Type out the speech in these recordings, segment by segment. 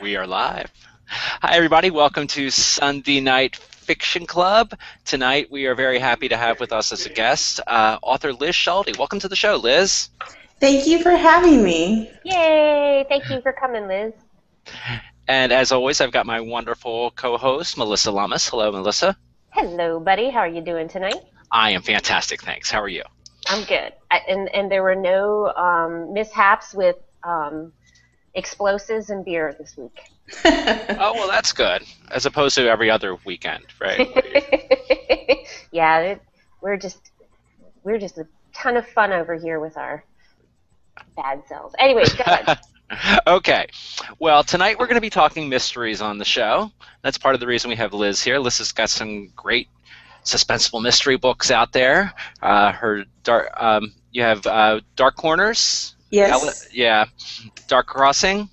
We are live. Hi, everybody. Welcome to Sunday Night Fiction Club. Tonight, we are very happy to have with us as a guest author Liz Schulte. Welcome to the show, Liz. Thank you for having me. Yay! Thank you for coming, Liz. And as always, I've got my wonderful co-host, Melissa Lummis. Hello, Melissa. Hello, buddy. How are you doing tonight? I am fantastic, thanks. How are you? I'm good. And there were no mishaps with explosives and beer this week. Oh, well, that's good, as opposed to every other weekend, right? Yeah, we're just a ton of fun over here with our bad selves. Anyway, go ahead. Okay. Well, tonight we're going to be talking mysteries on the show. That's part of the reason we have Liz here. Liz has got some great suspenseful mystery books out there. You have Dark Corners. Yes. Dark Crossing.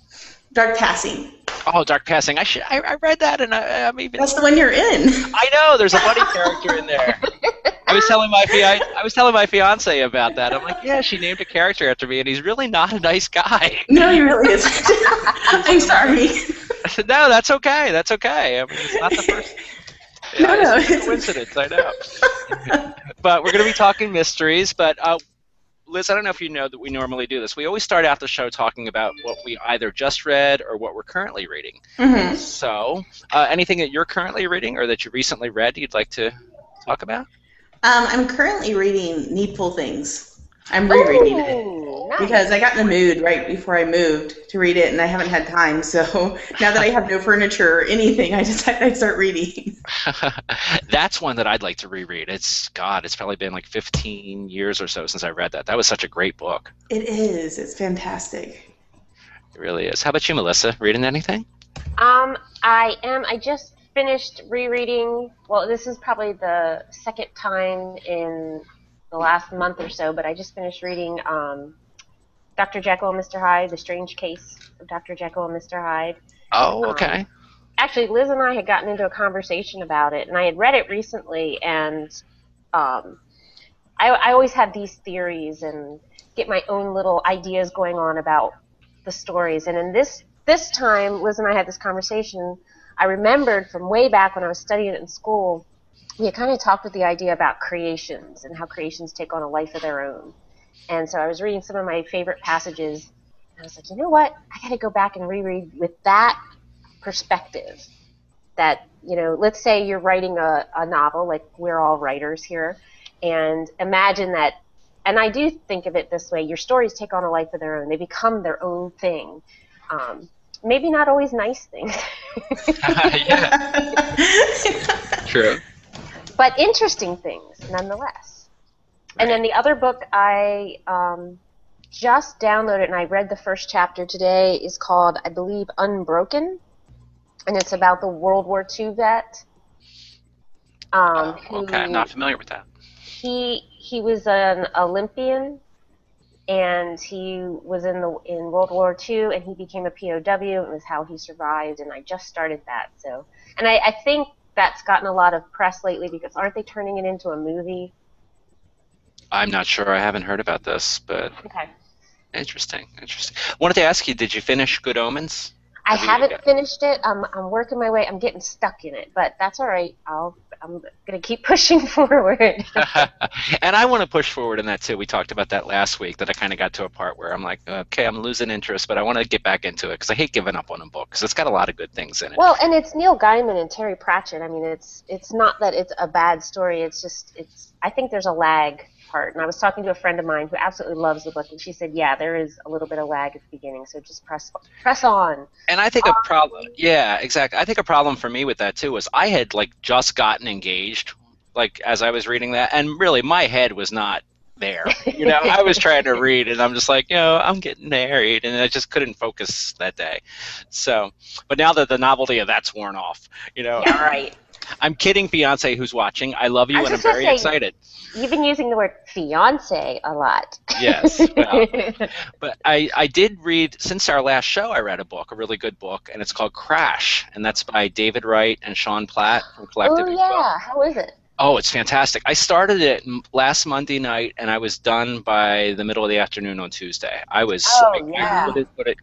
Dark Passing. Oh, Dark Passing. I read that, and I'm even. That's the one you're in. I know. There's a funny character in there. I was telling my fiance about that. I'm like, yeah, she named a character after me, and he's really not a nice guy. No, he really isn't. I'm sorry. I said, no, that's okay. That's okay. I mean, it's not the first. No. It's a coincidence. I know. But we're going to be talking mysteries. But Liz, I don't know if you know that we normally do this. We always start out the show talking about what we either just read or what we're currently reading. Mm-hmm. So, anything that you're currently reading or that you recently read you'd like to talk about? I'm currently reading Needful Things. I'm rereading it because I got in the mood right before I moved to read it, and I haven't had time. So now that I have no furniture or anything, I decided I'd start reading. That's one that I'd like to reread. It's probably been like 15 years or so since I read that. That was such a great book. It is. It's fantastic. It really is. How about you, Melissa? Reading anything? I am. I just finished rereading. Well, this is probably the second time in the last month or so, but I just finished reading Dr. Jekyll and Mr. Hyde, The Strange Case of Dr. Jekyll and Mr. Hyde. Oh, okay. Actually, Liz and I had gotten into a conversation about it, and I had read it recently, and I always have these theories and get my own little ideas going on about the stories. And in this time, Liz and I had this conversation. I remembered from way back when I was studying it in school, we had kind of talked with the idea about creations and how creations take on a life of their own. And so I was reading some of my favorite passages, and I was like, you know what? I got to go back and reread with that perspective. That, let's say you're writing a novel, like we're all writers here, and imagine that, and I do think of it this way, your stories take on a life of their own. They become their own thing. Maybe not always nice things. Yeah. True. But interesting things, nonetheless. Right. And then the other book I just downloaded, and I read the first chapter today, is called, I believe, Unbroken. And it's about the World War II vet. Okay, I'm not familiar with that. He was an Olympian, and he was in World War II, and he became a POW. It was how he survived, and I just started that. So, and I think that's gotten a lot of press lately because aren't they turning it into a movie? I'm not sure. I haven't heard about this, but okay. Interesting. Wanted to ask you, did you finish Good Omens? I haven't finished it. I'm working my way. I'm getting stuck in it, but that's all right. I'm going to keep pushing forward. And I want to push forward in that too. We talked about that last week, that I kind of got to a part where I'm like, okay, I'm losing interest, but I want to get back into it because I hate giving up on a book because it's got a lot of good things in it. Well, and it's Neil Gaiman and Terry Pratchett. I mean, it's not that it's a bad story. I think there's a lag part. And I was talking to a friend of mine who absolutely loves the book, and she said, yeah, there is a little bit of lag at the beginning, so just press on. And I think a problem, yeah, exactly. I think a problem for me with that too was I had just gotten engaged, as I was reading that, and really my head was not there. I was trying to read, and I'm just like, I'm getting married, and I just couldn't focus that day. So, but now that the novelty of that's worn off, Yeah, right. I'm kidding, fiance who's watching. I love you, and I'm very excited. You've been using the word fiance a lot. Yes. Well, but I did read, since our last show, I read a really good book, and it's called Crash, and that's by David Wright and Sean Platt from Collective. Oh, yeah. How is it? Oh, it's fantastic. I started it last Monday night, and I was done by the middle of the afternoon on Tuesday. I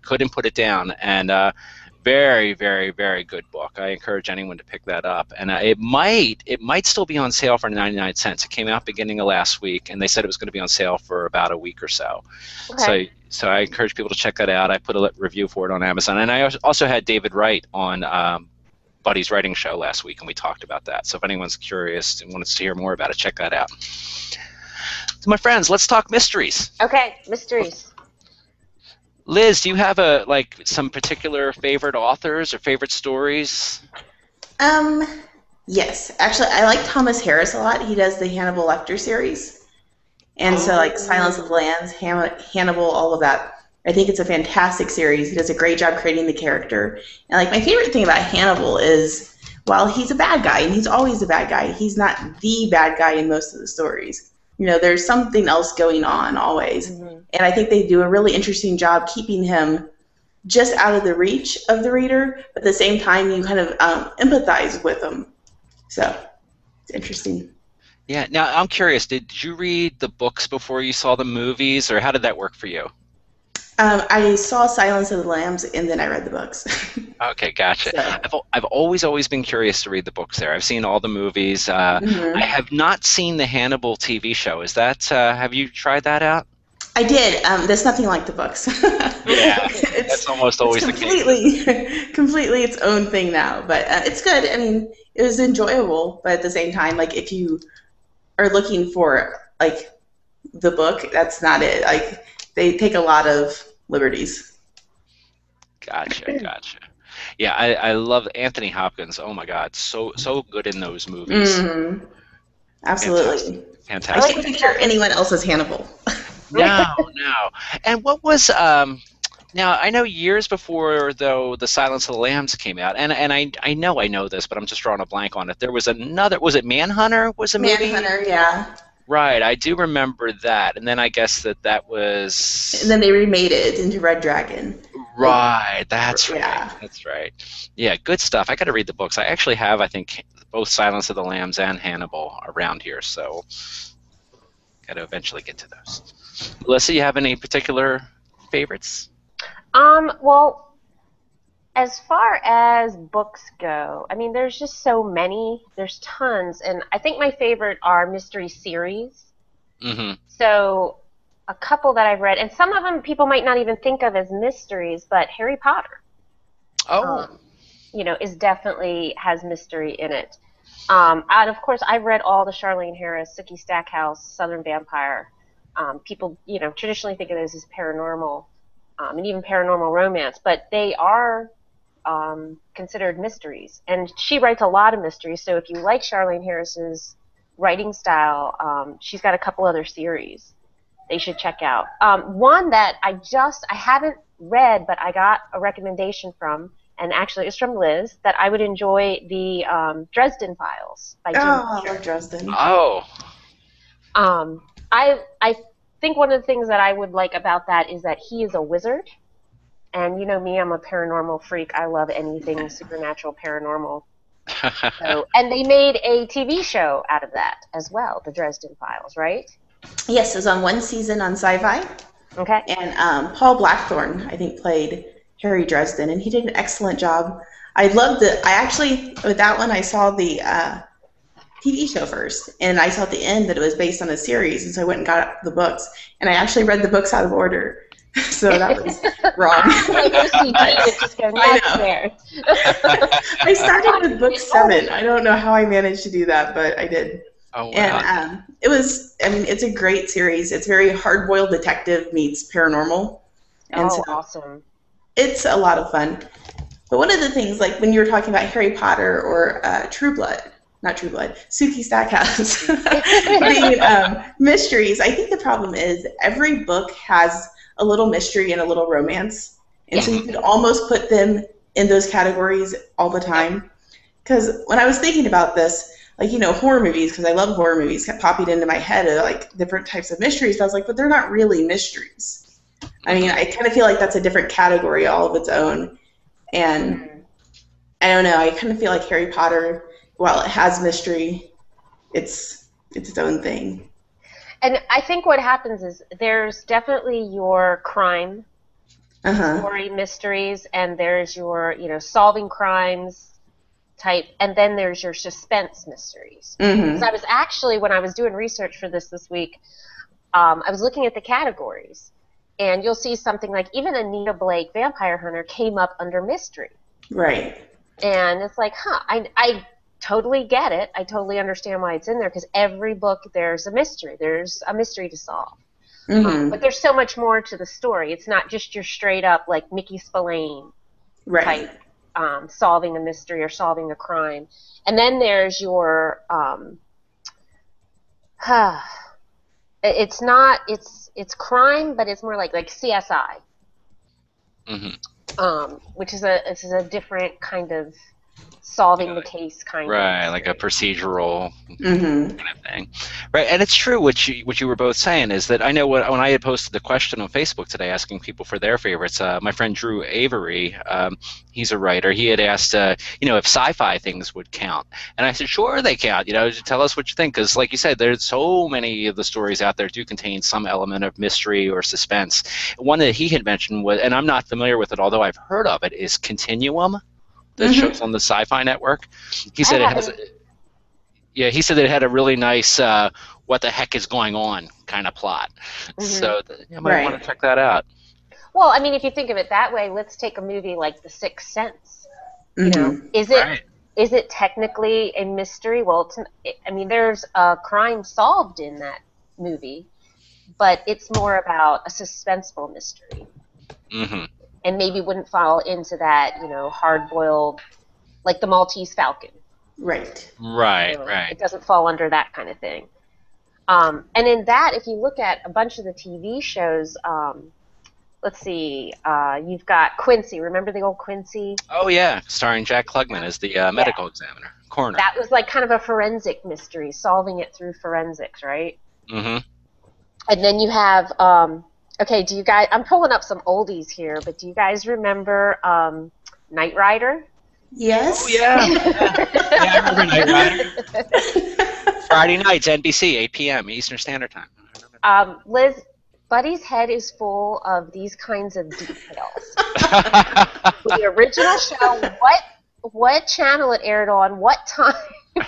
couldn't put it down, and very, very, very good book. I encourage anyone to pick that up. And it might still be on sale for 99 cents. It came out beginning of last week, and they said it was going to be on sale for about a week or so. Okay. So I encourage people to check that out. I put a review for it on Amazon. And I also had David Wright on Buddy's Writing Show last week, and we talked about that. So if anyone's curious and wants to hear more about it, check that out. So my friends, let's talk mysteries. Okay, mysteries. Liz, do you have some particular favorite authors or favorite stories? Yes. Actually, I like Thomas Harris a lot. He does the Hannibal Lecter series. And so like Silence of the Lambs, Hannibal, all of that. I think it's a fantastic series. He does a great job creating the character. And like my favorite thing about Hannibal is while he's a bad guy, and he's always a bad guy, he's not the bad guy in most of the stories. You know, there's something else going on always. Mm-hmm. And I think they do a really interesting job keeping him just out of the reach of the reader, but at the same time you kind of empathize with him. So it's interesting. Yeah. Now, I'm curious, did you read the books before you saw the movies, or how did that work for you? I saw Silence of the Lambs, and then I read the books. Okay, gotcha. So. I've always been curious to read the books there. I've seen all the movies. Mm-hmm. I have not seen the Hannibal TV show. Is that, have you tried that out? I did. There's nothing like the books. Yeah, that's almost always the case. Completely its own thing now, but it's good. I mean, it was enjoyable, but at the same time, like if you are looking for like the book, that's not it. Like they take a lot of liberties. Gotcha. Yeah, I love Anthony Hopkins. Oh my God, so good in those movies. Mm-hmm. Absolutely. Fantastic. I can't picture anyone else as Hannibal. No. And what was now I know years before though the Silence of the Lambs came out, and I know this, but I'm just drawing a blank on it. There was another. Was it Manhunter? Was a movie? Manhunter, yeah. Right, I do remember that, and then I guess that was. And then they remade it into Red Dragon. Right, that's right. Yeah. That's right. Yeah, good stuff. I got to read the books. I actually have, I think, both Silence of the Lambs and Hannibal around here, so got to eventually get to those. Melissa, you have any particular favorites? Well, as far as books go, I mean, there's just so many. There's tons, and I think my favorite are mystery series. Mm-hmm. So a couple that I've read, and some of them people might not even think of as mysteries, but Harry Potter. Is definitely has mystery in it. And of course, I've read all the Charlene Harris, Sookie Stackhouse, Southern Vampire. People, traditionally think of those as paranormal, and even paranormal romance, but they are considered mysteries. And she writes a lot of mysteries, so if you like Charlene Harris's writing style, she's got a couple other series they should check out. One that I haven't read, but I got a recommendation from, and actually it's from Liz, that I would enjoy the Dresden Files by Jim I Fisher. love Dresden. Oh. I think one of the things that I would like about that is that he is a wizard. And you know me, I'm a paranormal freak. I love anything supernatural, paranormal. And they made a TV show out of that as well, the Dresden Files, right? Yes, it was on one season on Sci-Fi. Okay. And Paul Blackthorne, I think, played Harry Dresden, and he did an excellent job. I loved it. I actually, with that one, I saw the TV show first, and I saw at the end that it was based on a series, and so I went and got the books, and I actually read the books out of order. So that was wrong. Like OCD, just go nuts there. I started with book 7. I don't know how I managed to do that, but I did. Oh, wow. And it's a great series. It's very hard-boiled detective meets paranormal. And so awesome. It's a lot of fun. But one of the things, like when you were talking about Harry Potter or Sookie Stackhouse, the mysteries, I think the problem is every book has a little mystery and a little romance. And so you could almost put them in those categories all the time. Because when I was thinking about this, like, horror movies, because I love horror movies, kept popping into my head of, like, different types of mysteries. I was like, but they're not really mysteries. I mean, I kind of feel like that's a different category all of its own. And I don't know, I kind of feel like Harry Potter, while it has mystery, it's its own thing. And I think what happens is there's definitely your crime story mysteries, and there's your, solving crimes type, and then there's your suspense mysteries. Because I was actually, when I was doing research for this week, I was looking at the categories, and you'll see something like even Anita Blake, Vampire Hunter, came up under mystery. Right. And it's like, I totally get it. I totally understand why it's in there, because every book there's a mystery. There's a mystery to solve. But there's so much more to the story. It's not just your straight up like Mickey Spillane type solving a mystery or solving a crime. And then there's your it's crime, but it's more like CSI. Which is a different kind of solving the case kind of right, like a procedural kind of thing, right? And it's true what you were both saying is that I know when I had posted the question on Facebook today asking people for their favorites, my friend Drew Avery, he's a writer, he had asked if sci-fi things would count, and I said sure they count. Tell us what you think, because like you said, there's so many of the stories out there do contain some element of mystery or suspense. One that he had mentioned was, and I'm not familiar with it, although I've heard of it, is Continuum. That shows on the Sci-Fi Network. He said he said it had a really nice what the heck is going on kind of plot. So you might want to check that out. Well, I mean, if you think of it that way, let's take a movie like The Sixth Sense. Is it technically a mystery? Well, there's a crime solved in that movie, but it's more about a suspenseful mystery. And maybe wouldn't fall into that, hard-boiled, like the Maltese Falcon. Right. It doesn't fall under that kind of thing. And in that, if you look at a bunch of the TV shows, let's see, you've got Quincy. Remember the old Quincy? Oh, yeah, starring Jack Klugman as the medical examiner, coroner. That was like kind of a forensic mystery, solving it through forensics, right? And then you have... okay, do you guys... I'm pulling up some oldies here, but do you guys remember Knight Rider? Yes. Oh, yeah. Yeah, I remember Knight Rider. Friday nights, NBC, 8 p.m. Eastern Standard Time. Liz, Buddy's head is full of these kinds of details. The original show, what channel it aired on, what time. Do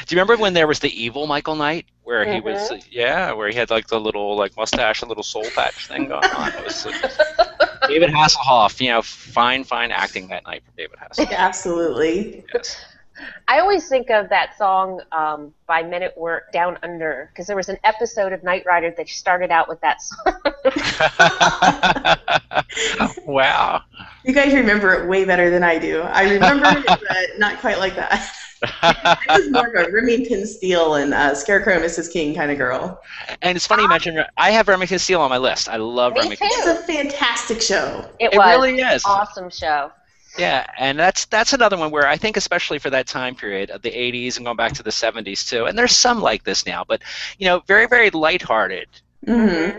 you remember when there was the evil Michael Knight, where he was, where he had like the little mustache and little soul patch thing going on? It was David Hasselhoff, fine acting that night from David Hasselhoff. Absolutely. Yes. I always think of that song by Men at Work, Down Under, because there was an episode of Knight Rider that started out with that song. Wow. You guys remember it way better than I do. I remember it, but not quite like that. I was more of a Remington Steele and Scarecrow and Mrs. King kind of girl. And it's funny you mentioned, I have Remington Steele on my list. I love Remington Steele. It's a fantastic show. It really is. Awesome show. Yeah, and that's another one where I think, especially for that time period of the 80s and going back to the 70s too, and there's some like this now, but very, very lighthearted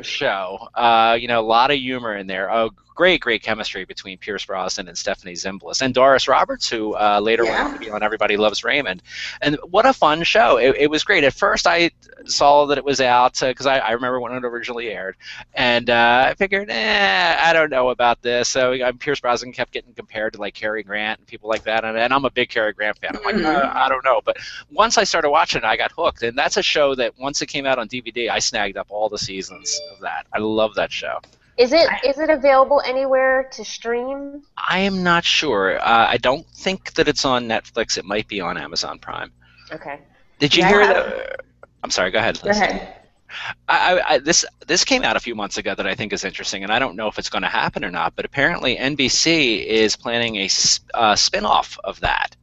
show. A lot of humor in there. Great chemistry between Pierce Brosnan and Stephanie Zimbalist and Doris Roberts, who later went on to be on Everybody Loves Raymond. And what a fun show. It was great. At first I saw that it was out because I remember when it originally aired, and I figured, I don't know about this. So Pierce Brosnan kept getting compared to like Cary Grant and people like that, and I'm a big Cary Grant fan. I'm like, I don't know. But once I started watching it, I got hooked, and that's a show that once it came out on DVD, I snagged up all the seasons of that. I love that show. Is it available anywhere to stream? I am not sure. I don't think that it's on Netflix. It might be on Amazon Prime. Okay. Did you hear that? I'm sorry. Go ahead. Go ahead. This came out a few months ago that I think is interesting, and I don't know if it's going to happen or not. But apparently, NBC is planning a spin-off of that.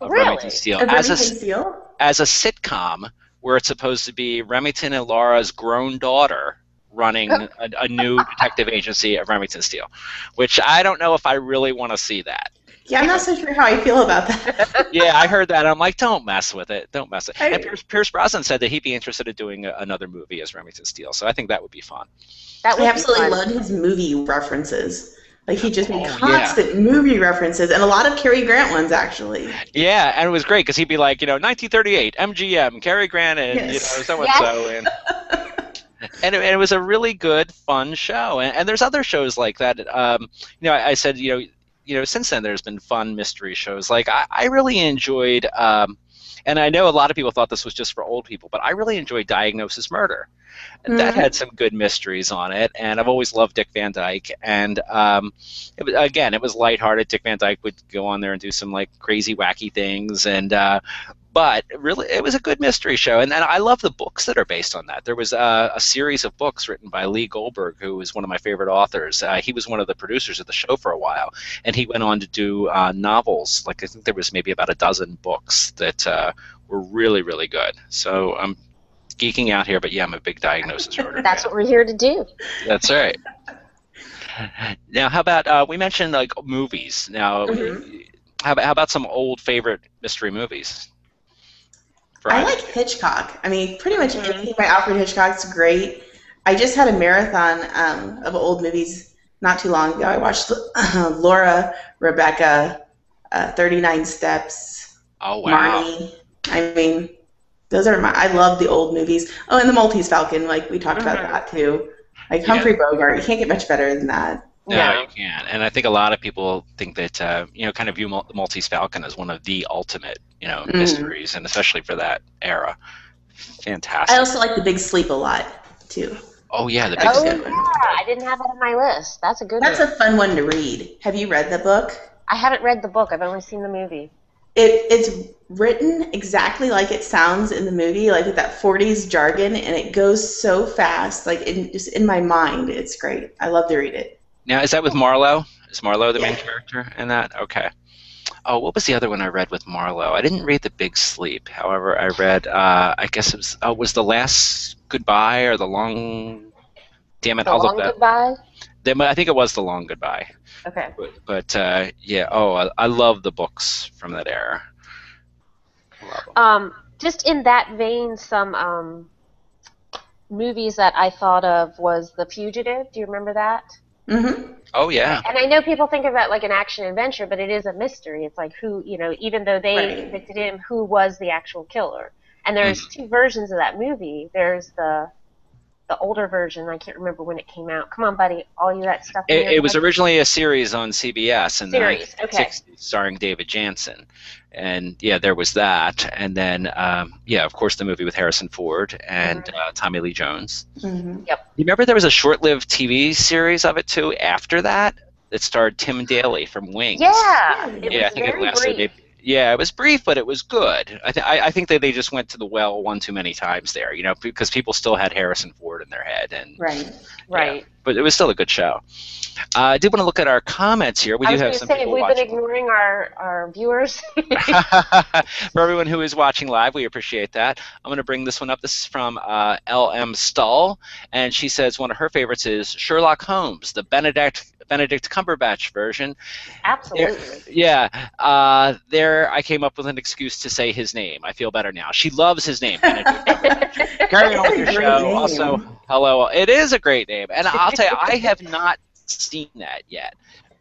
Of really? Remington Steele. Remington Steele? As a sitcom, where it's supposed to be Remington and Laura's grown daughter running a new detective agency at Remington Steele, which I don't know if I really want to see that. Yeah, I'm not so sure how I feel about that. Yeah, I heard that. I'm like, don't mess with it. Don't mess with it. And Pierce Brosnan said that he'd be interested in doing another movie as Remington Steele, so I think that would be fun. I absolutely loved his movie references. Like, he just made constant movie references, and a lot of Cary Grant ones, actually. Yeah, and it was great, because he'd be like, 1938, MGM, Cary Grant, and so-and-so. And And it was a really good, fun show. And there's other shows like that. I said, since then there's been fun mystery shows. Like I really enjoyed, and I know a lot of people thought this was just for old people, but I really enjoyed Diagnosis Murder. And that had some good mysteries on it, and I've always loved Dick Van Dyke. And it was lighthearted. Dick Van Dyke would go on there and do some like crazy, wacky things, but really, it was a good mystery show. And I love the books that are based on that. There was a series of books written by Lee Goldberg, who is one of my favorite authors. He was one of the producers of the show for a while, and he went on to do novels. Like I think there was maybe about a dozen books that were really, really good. So I'm geeking out here, but yeah, I'm a big Diagnosis Murder That's fan. what we're here to do. That's right. Now, how about we mentioned like movies? Now, how about some old favorite mystery movies? I like Hitchcock. I mean, pretty much anything by Alfred Hitchcock's great. I just had a marathon of old movies not too long ago. I watched Laura, Rebecca, 39 Steps, Oh, wow. Marnie. I mean, those are I love the old movies. Oh, and the Maltese Falcon, like we talked about that too. Like Humphrey Bogart, you can't get much better than that. No, you can't. And I think a lot of people think that, kind of view the Maltese Falcon as one of the ultimate, mysteries, and especially for that era. Fantastic. I also like The Big Sleep a lot, too. Oh, yeah, The Big Sleep. Yeah, I didn't have that on my list. That's a good one. That's a fun one to read. Have you read the book? I haven't read the book. I've only seen the movie. It's written exactly like it sounds in the movie, like with that 40s jargon, and it goes so fast. Like, just in my mind, it's great. I love to read it. Now, is that with Marlowe? Is Marlowe the main character in that? Okay. Oh, what was the other one I read with Marlowe? I didn't read The Big Sleep. However, I read, I guess it was The Last Goodbye or The Long... Damn it, I'll look that. Goodbye? I think it was The Long Goodbye. Okay. But I love the books from that era. Just in that vein, some movies that I thought of was The Fugitive. Do you remember that? Mm-hmm. Oh, yeah. And I know people think of that like an action adventure, but it is a mystery. It's like who, even though they convicted him, who was the actual killer? And there's two versions of that movie. There's the older version. I can't remember when it came out. Come on, buddy. All you that stuff. It was originally a series on CBS in the 1960s, starring David Jansen. And, yeah, there was that. And then, of course, the movie with Harrison Ford and Tommy Lee Jones. Mm-hmm. Yep. You remember there was a short-lived TV series of it, too, after that? That starred Tim Daly from Wings. Yeah. I think it lasted brief. Yeah, it was brief, but it was good. I think that they just went to the well one too many times there, because people still had Harrison Ford in their head. And Right. But it was still a good show. I did want to look at our comments here. We do have some people watching. We've been ignoring our viewers. For everyone who is watching live, we appreciate that. I'm going to bring this one up. This is from L.M. Stull, and she says one of her favorites is Sherlock Holmes, the Benedict Cumberbatch version. Absolutely. There I came up with an excuse to say his name. I feel better now. She loves his name, Benedict Cumberbatch. Carry on with your show. Also, hello. It is a great name. And I'll tell you, I have not seen that yet.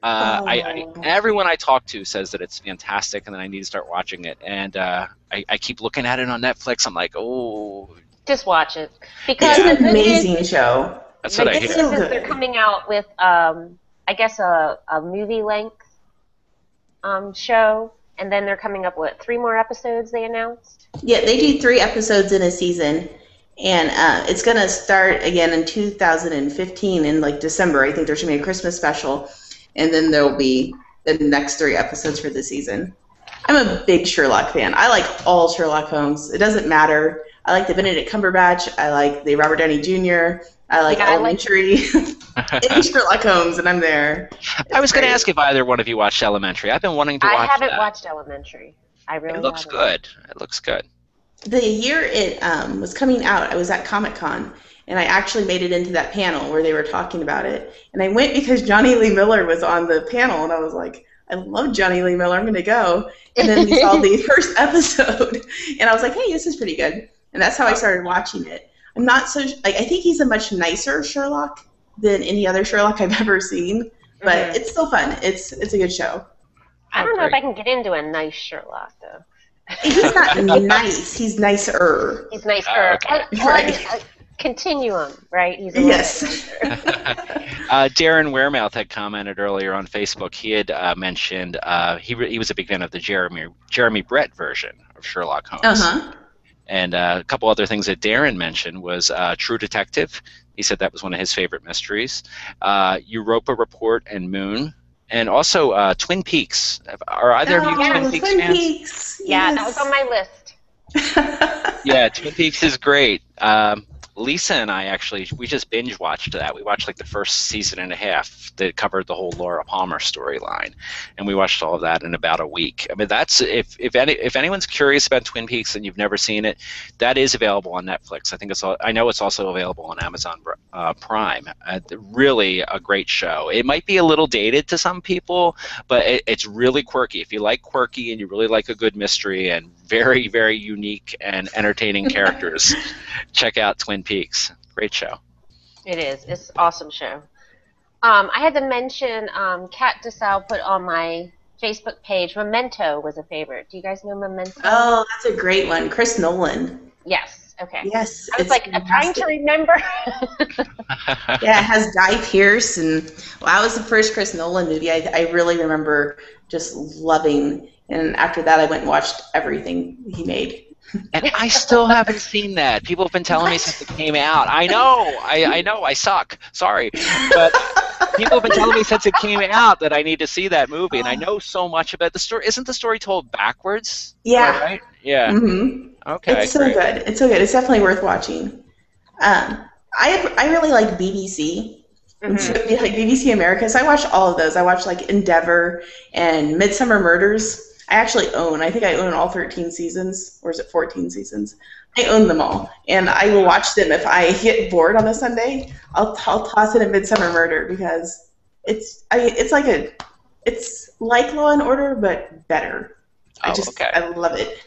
Everyone I talk to says that it's fantastic and that I need to start watching it. And I keep looking at it on Netflix. I'm like, oh. Just watch it. Because it's an amazing show. That's what I hear. They're coming out with, I guess, a movie-length show, and then they're coming up with 3 more episodes, they announced? Yeah, they do 3 episodes in a season, and it's going to start again in 2015 in, like, December. I think there's going to be a Christmas special, and then there will be the next 3 episodes for the season. I'm a big Sherlock fan. I like all Sherlock Holmes. It doesn't matter. I like the Benedict Cumberbatch. I like the Robert Downey Jr. I like Elementary. Any Sherlock Holmes, and I'm there. I was going to ask if either one of you watched Elementary. I've been wanting to watch that. I haven't watched Elementary. I really haven't. It looks good. It looks good. The year it was coming out, I was at Comic-Con, and I actually made it into that panel where they were talking about it. And I went because Johnny Lee Miller was on the panel, and I was like, I love Johnny Lee Miller. I'm going to go. And then we saw the first episode, and I was like, hey, this is pretty good. And that's how I started watching it. I'm not so I think he's a much nicer Sherlock than any other Sherlock I've ever seen, but it's still fun. It's a good show. I don't know if I can get into a nice Sherlock though. He's not nice. He's nicer. He's nicer. Right. continuum, right? He's a Yes. Darren Wearmouth had commented earlier on Facebook. He had mentioned he was a big fan of the Jeremy Brett version of Sherlock Holmes. Uh-huh. And a couple other things that Darren mentioned was True Detective. He said that was one of his favorite mysteries. Europa Report and Moon. And also Twin Peaks. Are either of you Twin Peaks fans? Peaks. Yeah, Yes. that was on my list. Yeah, Twin Peaks is great. Lisa and I we just binge watched that. We watched like the first season and a half that covered the whole Laura Palmer storyline, and we watched all of that in about a week. I mean, that's if anyone's curious about Twin Peaks and you've never seen it, that is available on Netflix. I know it's also available on Amazon Prime. Really a great show. It might be a little dated to some people, but it's really quirky. If you like quirky and you really like a good mystery and very, very unique and entertaining characters, check out Twin Peaks. Great show. It is. It's an awesome show. I had to mention Kat DeSalle put on my Facebook page, Memento was a favorite. Do you guys know Memento? Oh, that's a great one. Chris Nolan. Yes. Okay. Yes. I was like, I'm trying to remember. Yeah, it has Guy Pearce, and that was the first Chris Nolan movie I really remember just loving. And after that, I went and watched everything he made. And I still haven't seen that. People have been telling me since it came out. I know, I suck. Sorry. But people have been telling me since it came out that I need to see that movie, and I know so much about the story. Isn't the story told backwards? Yeah. Right? Yeah. Mm-hmm. Okay. It's so great. good. It's so good. It's definitely worth watching. I really like BBC. Mhm. So, like BBC America. So I watch all of those. I watch like Endeavor and Midsummer Murders. I think I own all 13 seasons, or is it 14 seasons? I own them all, and I will watch them if I get bored on a Sunday. I'll toss in a Midsummer Murder because it's like Law and Order but better. Okay. I love it.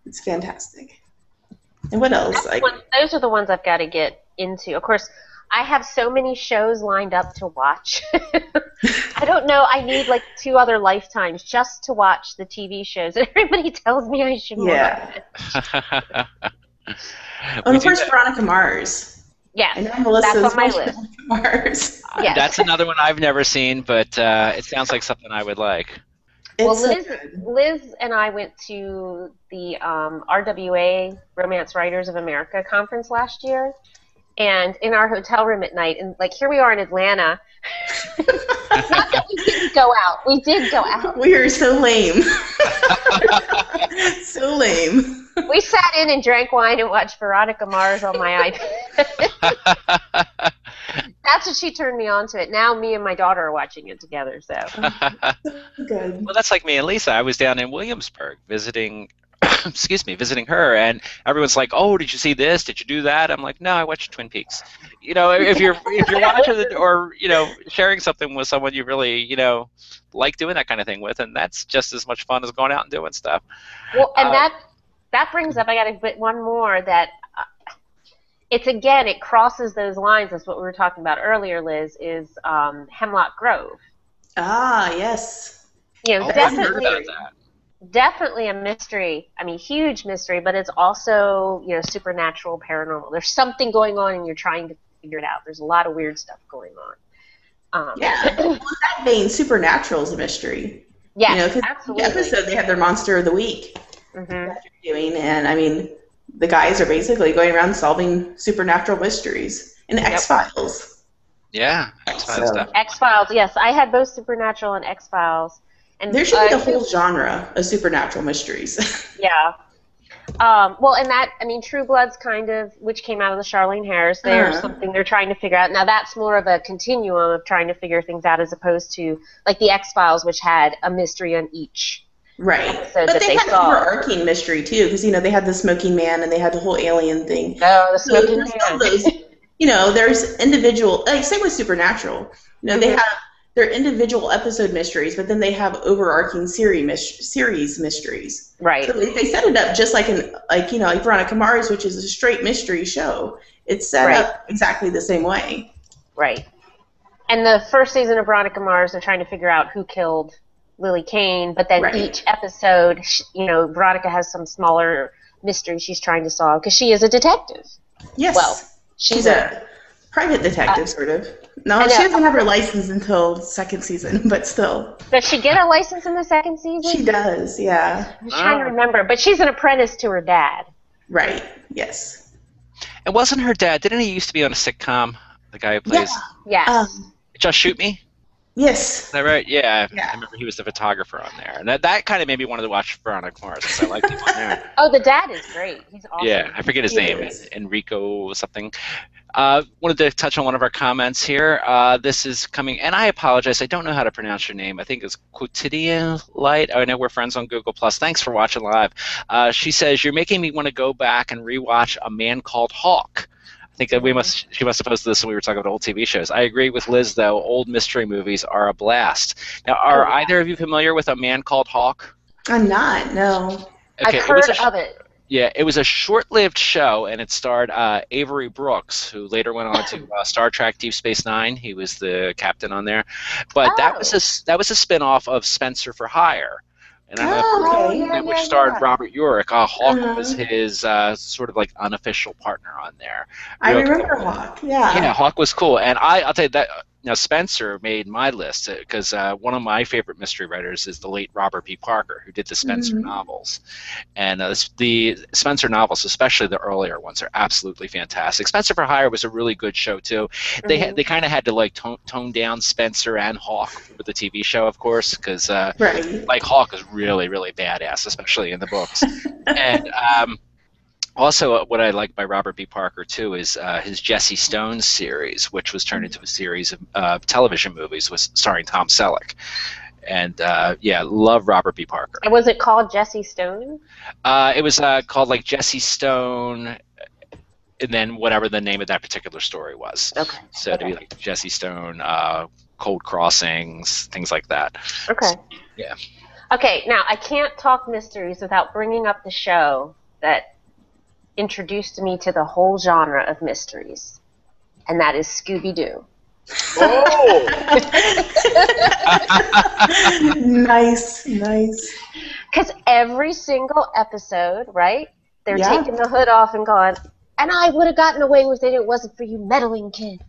It's fantastic. And what else? Those are the ones I've got to get into. Of course, I have so many shows lined up to watch. I don't know. I need like 2 other lifetimes just to watch the TV shows. Everybody tells me I should watch it. And of course, Veronica Mars. Yes, I know Melissa's that's on my watched list. Veronica Mars. Yes. That's another one I've never seen, but it sounds like something I would like. Well, It's so good. Liz and I went to the RWA Romance Writers of America conference last year, and in our hotel room at night, and like here we are in Atlanta. Not that we didn't go out. We did go out. We are so lame. So lame. We sat in and drank wine and watched Veronica Mars on my iPad. That's what she turned me on to it. Now me and my daughter are watching it together. So Good. Well, that's like me and Lisa. I was down in Williamsburg visiting visiting her, and everyone's like, "Oh, did you see this? Did you do that?" I'm like, "No, I watched Twin Peaks." You know, if you're watching it or sharing something with someone you really like doing that kind of thing with, and that's just as much fun as going out and doing stuff. well, and that brings up. I got to put one more that. It crosses those lines. That's what we were talking about earlier, Liz, is Hemlock Grove. Ah, yes. I've heard about that. Definitely a mystery. I mean, huge mystery, but it's also, supernatural, paranormal. There's something going on and you're trying to figure it out. There's a lot of weird stuff going on. Yeah. Well, in that vein, Supernatural is a mystery. Yes, 'cause absolutely. the episode, they have their Monster of the Week Mhm. that they're doing, and I mean, the guys are basically going around solving supernatural mysteries. And X-Files. Yeah, X-Files stuff. X-Files, yes. I had both Supernatural and X-Files. And There should be a whole genre of supernatural mysteries. Yeah. Well, and that, I mean, True Blood's which came out of the Charlene Harris, there's something they're trying to figure out. Now, that's more of a continuum of trying to figure things out as opposed to, like, the X-Files, which had a mystery on each Right. episode But that they had an saw. overarching mystery, too, because, they had the smoking man and they had the whole alien thing. Oh, the So smoking there's all man. those, there's individual, like, same with Supernatural. They Mhm. have their individual episode mysteries, but then they have overarching series mysteries. Right. So they set it up just like like Veronica Mars, which is a straight mystery show. It's set up exactly the same way. Right. And the first season of Veronica Mars, they're trying to figure out who killed Lily Kane, but then each episode, Veronica has some smaller mystery she's trying to solve because she is a detective. Yes. Well, She's a private detective, sort of. No, she doesn't have her license until second season, but still. Does she get a license in the second season? She does, yeah. I'm trying to remember, but she's an apprentice to her dad. Right, yes. And wasn't her dad, didn't he used to be on a sitcom, the guy who plays... Yeah. Yes. Just Shoot Me? Yes. Is that right? Yeah. Yeah. I remember he was the photographer on there. And that kind of made me want to watch Veronica Mars, because I liked him on there. Oh, the dad is great. He's awesome. Yeah, I forget his name. Enrico something. Wanted to touch on one of our comments here. This is coming, and I apologize, I don't know how to pronounce your name. I think it's Quotidian Light. I know we're friends on Google+. Thanks for watching live. She says, you're making me want to go back and rewatch A Man Called Hawk. I think that she must have posted this when we were talking about old TV shows. I agree with Liz, though. Old mystery movies are a blast. Now, are either of you familiar with A Man Called Hawk? I'm not, no. Okay, I've heard of it. Yeah, it was a short-lived show, and it starred Avery Brooks, who later went on to Star Trek Deep Space Nine. He was the captain on there. But that was a spin-off of Spencer for Hire. And which starred Robert Urich. Hawk was his sort of like unofficial partner on there. I remember Hawk, yeah. Yeah, Hawk was cool. And I'll tell you that, now Spencer made my list because one of my favorite mystery writers is the late Robert B. Parker, who did the Spencer novels. And the Spencer novels, especially the earlier ones, are absolutely fantastic. Spencer for Hire was a really good show, too. They kind of had to like tone down Spencer and Hawk for the TV show, of course, because like Hawk is really, really badass, especially in the books. And also, what I like by Robert B. Parker, too, is his Jesse Stone series, which was turned into a series of television movies starring Tom Selleck. And, love Robert B. Parker. And was it called Jesse Stone? It was called, like, Jesse Stone, and then whatever the name of that particular story was. Okay. So to be like Jesse Stone, Cold Crossings, things like that. Okay. So, yeah. Okay, now, I can't talk mysteries without bringing up the show that introduced me to the whole genre of mysteries, and that is Scooby-Doo. Oh! Nice. Because every single episode, right, they're taking the hood off and going, and I would have gotten away with it if it wasn't for you meddling kids.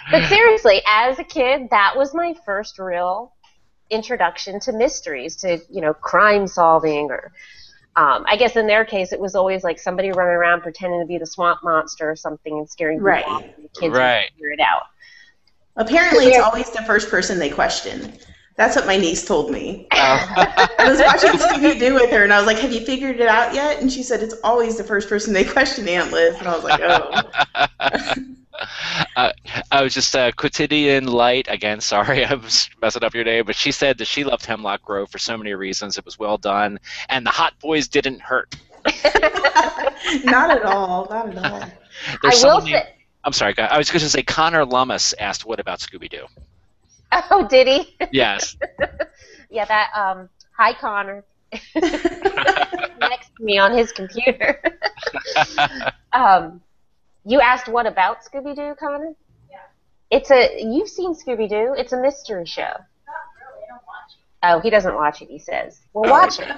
But seriously, as a kid, that was my first real introduction to mysteries, to crime solving, or I guess in their case it was always like somebody running around pretending to be the swamp monster or something and scaring people off, and the kids would figure it out. Apparently it's always the first person they question. That's what my niece told me. I was watching Scooby-Doo with her, and I was like, have you figured it out yet? And she said, it's always the first person they question, Aunt Liz. And I was like, oh. I was just Quotidian Light again. Sorry, I was messing up your name, but she said that she loved Hemlock Grove for so many reasons. It was well done, and the hot boys didn't hurt. Not at all. I'm sorry, I was going to say Connor Lummis asked, "What about Scooby-Doo?" Oh, did he? Yes. Yeah, that. Hi, Connor. Next to me on his computer. You asked what about Scooby-Doo, Connor? Yeah. You've seen Scooby-Doo. It's a mystery show. Not really. I don't watch it. Oh, he doesn't watch it, he says. Well, watch it.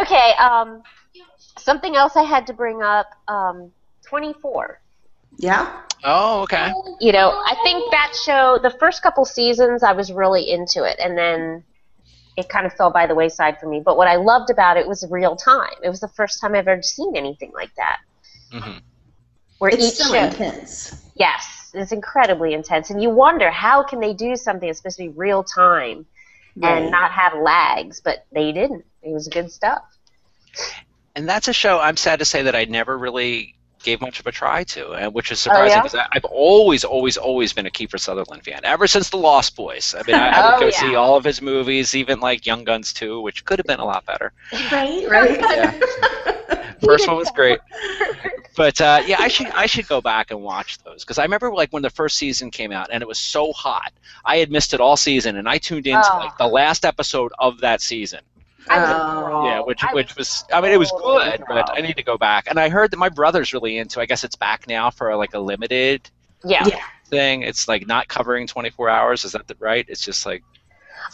Okay, something else I had to bring up, 24. Yeah? Oh, okay. I think that show, the first couple seasons, I was really into it, and then it kind of fell by the wayside for me. But what I loved about it was real time. It was the first time I've ever seen anything like that. Mm-hmm. Where it's so intense. Yes, it's incredibly intense. And you wonder, how can they do something that's supposed to be real time and not have lags? But they didn't. It was good stuff. And that's a show, I'm sad to say, that I never really gave much of a try to, which is surprising because I've always been a Kiefer Sutherland fan ever since The Lost Boys. I mean, I would go see all of his movies, even like Young Guns 2, which could have been a lot better. Right. Yeah. First one was great, but I should go back and watch those because I remember like when the first season came out and it was so hot, I had missed it all season and I tuned into like the last episode of that season. Which was, I mean, it was good, but I need to go back. And I heard that my brother's really into, I guess it's back now for like a limited thing. It's like not covering 24 hours. Is that right? It's just like,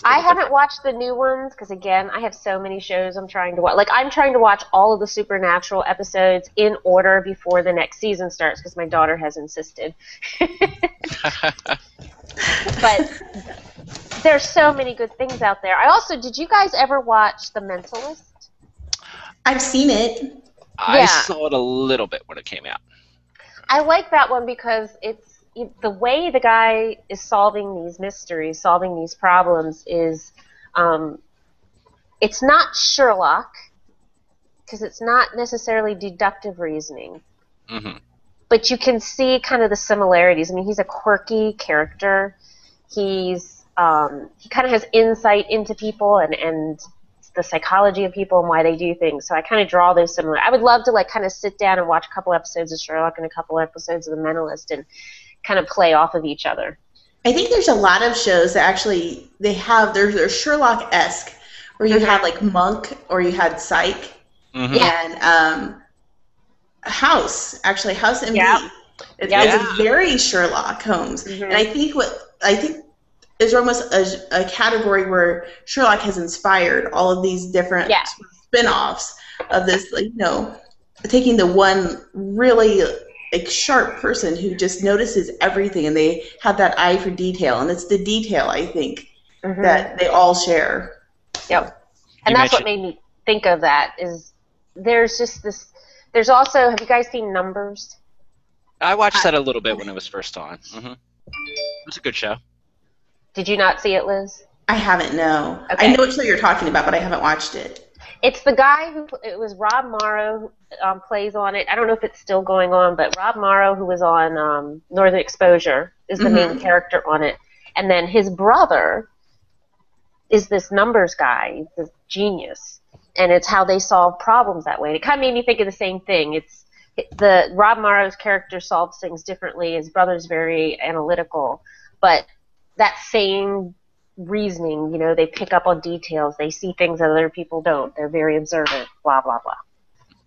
I haven't watched the new ones because, again, I have so many shows I'm trying to watch. Like, I'm trying to watch all of the Supernatural episodes in order before the next season starts because my daughter has insisted. But there's so many good things out there. Did you guys ever watch The Mentalist? I've seen it. I saw it a little bit when it came out. I like that one because it's the way the guy is solving these mysteries, solving these problems is, it's not Sherlock because it's not necessarily deductive reasoning, but you can see kind of the similarities. I mean, he's a quirky character. He kind of has insight into people and the psychology of people and why they do things. So I kind of draw those similar. I would love to kind of sit down and watch a couple episodes of Sherlock and a couple episodes of The Mentalist and kind of play off of each other. I think there's a lot of shows that actually they're Sherlock-esque, where you had like Monk or you had Psych and House MD. Yeah. It's very Sherlock Holmes, and I think is almost a category where Sherlock has inspired all of these different spin-offs of this, taking the one really sharp person who just notices everything and they have that eye for detail, and it's the detail, I think, that they all share. Yep. And that's what made me think of that is there's also, have you guys seen Numbers? I watched that a little bit when it was first on. It was a good show. Did you not see it, Liz? I haven't, no. Okay. I know what show you're talking about, but I haven't watched it. It's the guy it was Rob Morrow who plays on it. I don't know if it's still going on, but Rob Morrow, who was on Northern Exposure, is the main character on it. And then his brother is this numbers guy, this genius. And it's how they solve problems that way. And it kind of made me think of the same thing. Rob Morrow's character solves things differently. His brother's very analytical. But that same reasoning, they pick up on details. They see things that other people don't. They're very observant, blah, blah, blah.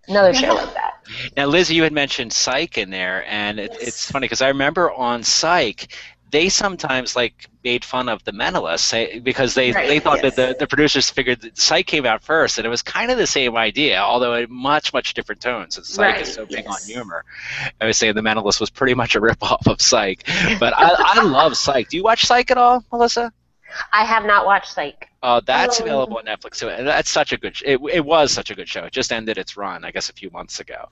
Another show like that. Now, Liz, you had mentioned Psych in there, and it's funny because I remember on Psych, they sometimes made fun of The Mentalist because they thought that the producers figured that Psych came out first, and it was kind of the same idea, although in much, much different tones. Since Psych is so big on humor, I would say The Mentalist was pretty much a ripoff of Psych. But I love Psych. Do you watch Psych at all, Melissa? I have not watched Psych. Oh, that's available on Netflix too. That's such a good. It was such a good show. It just ended its run, I guess, a few months ago.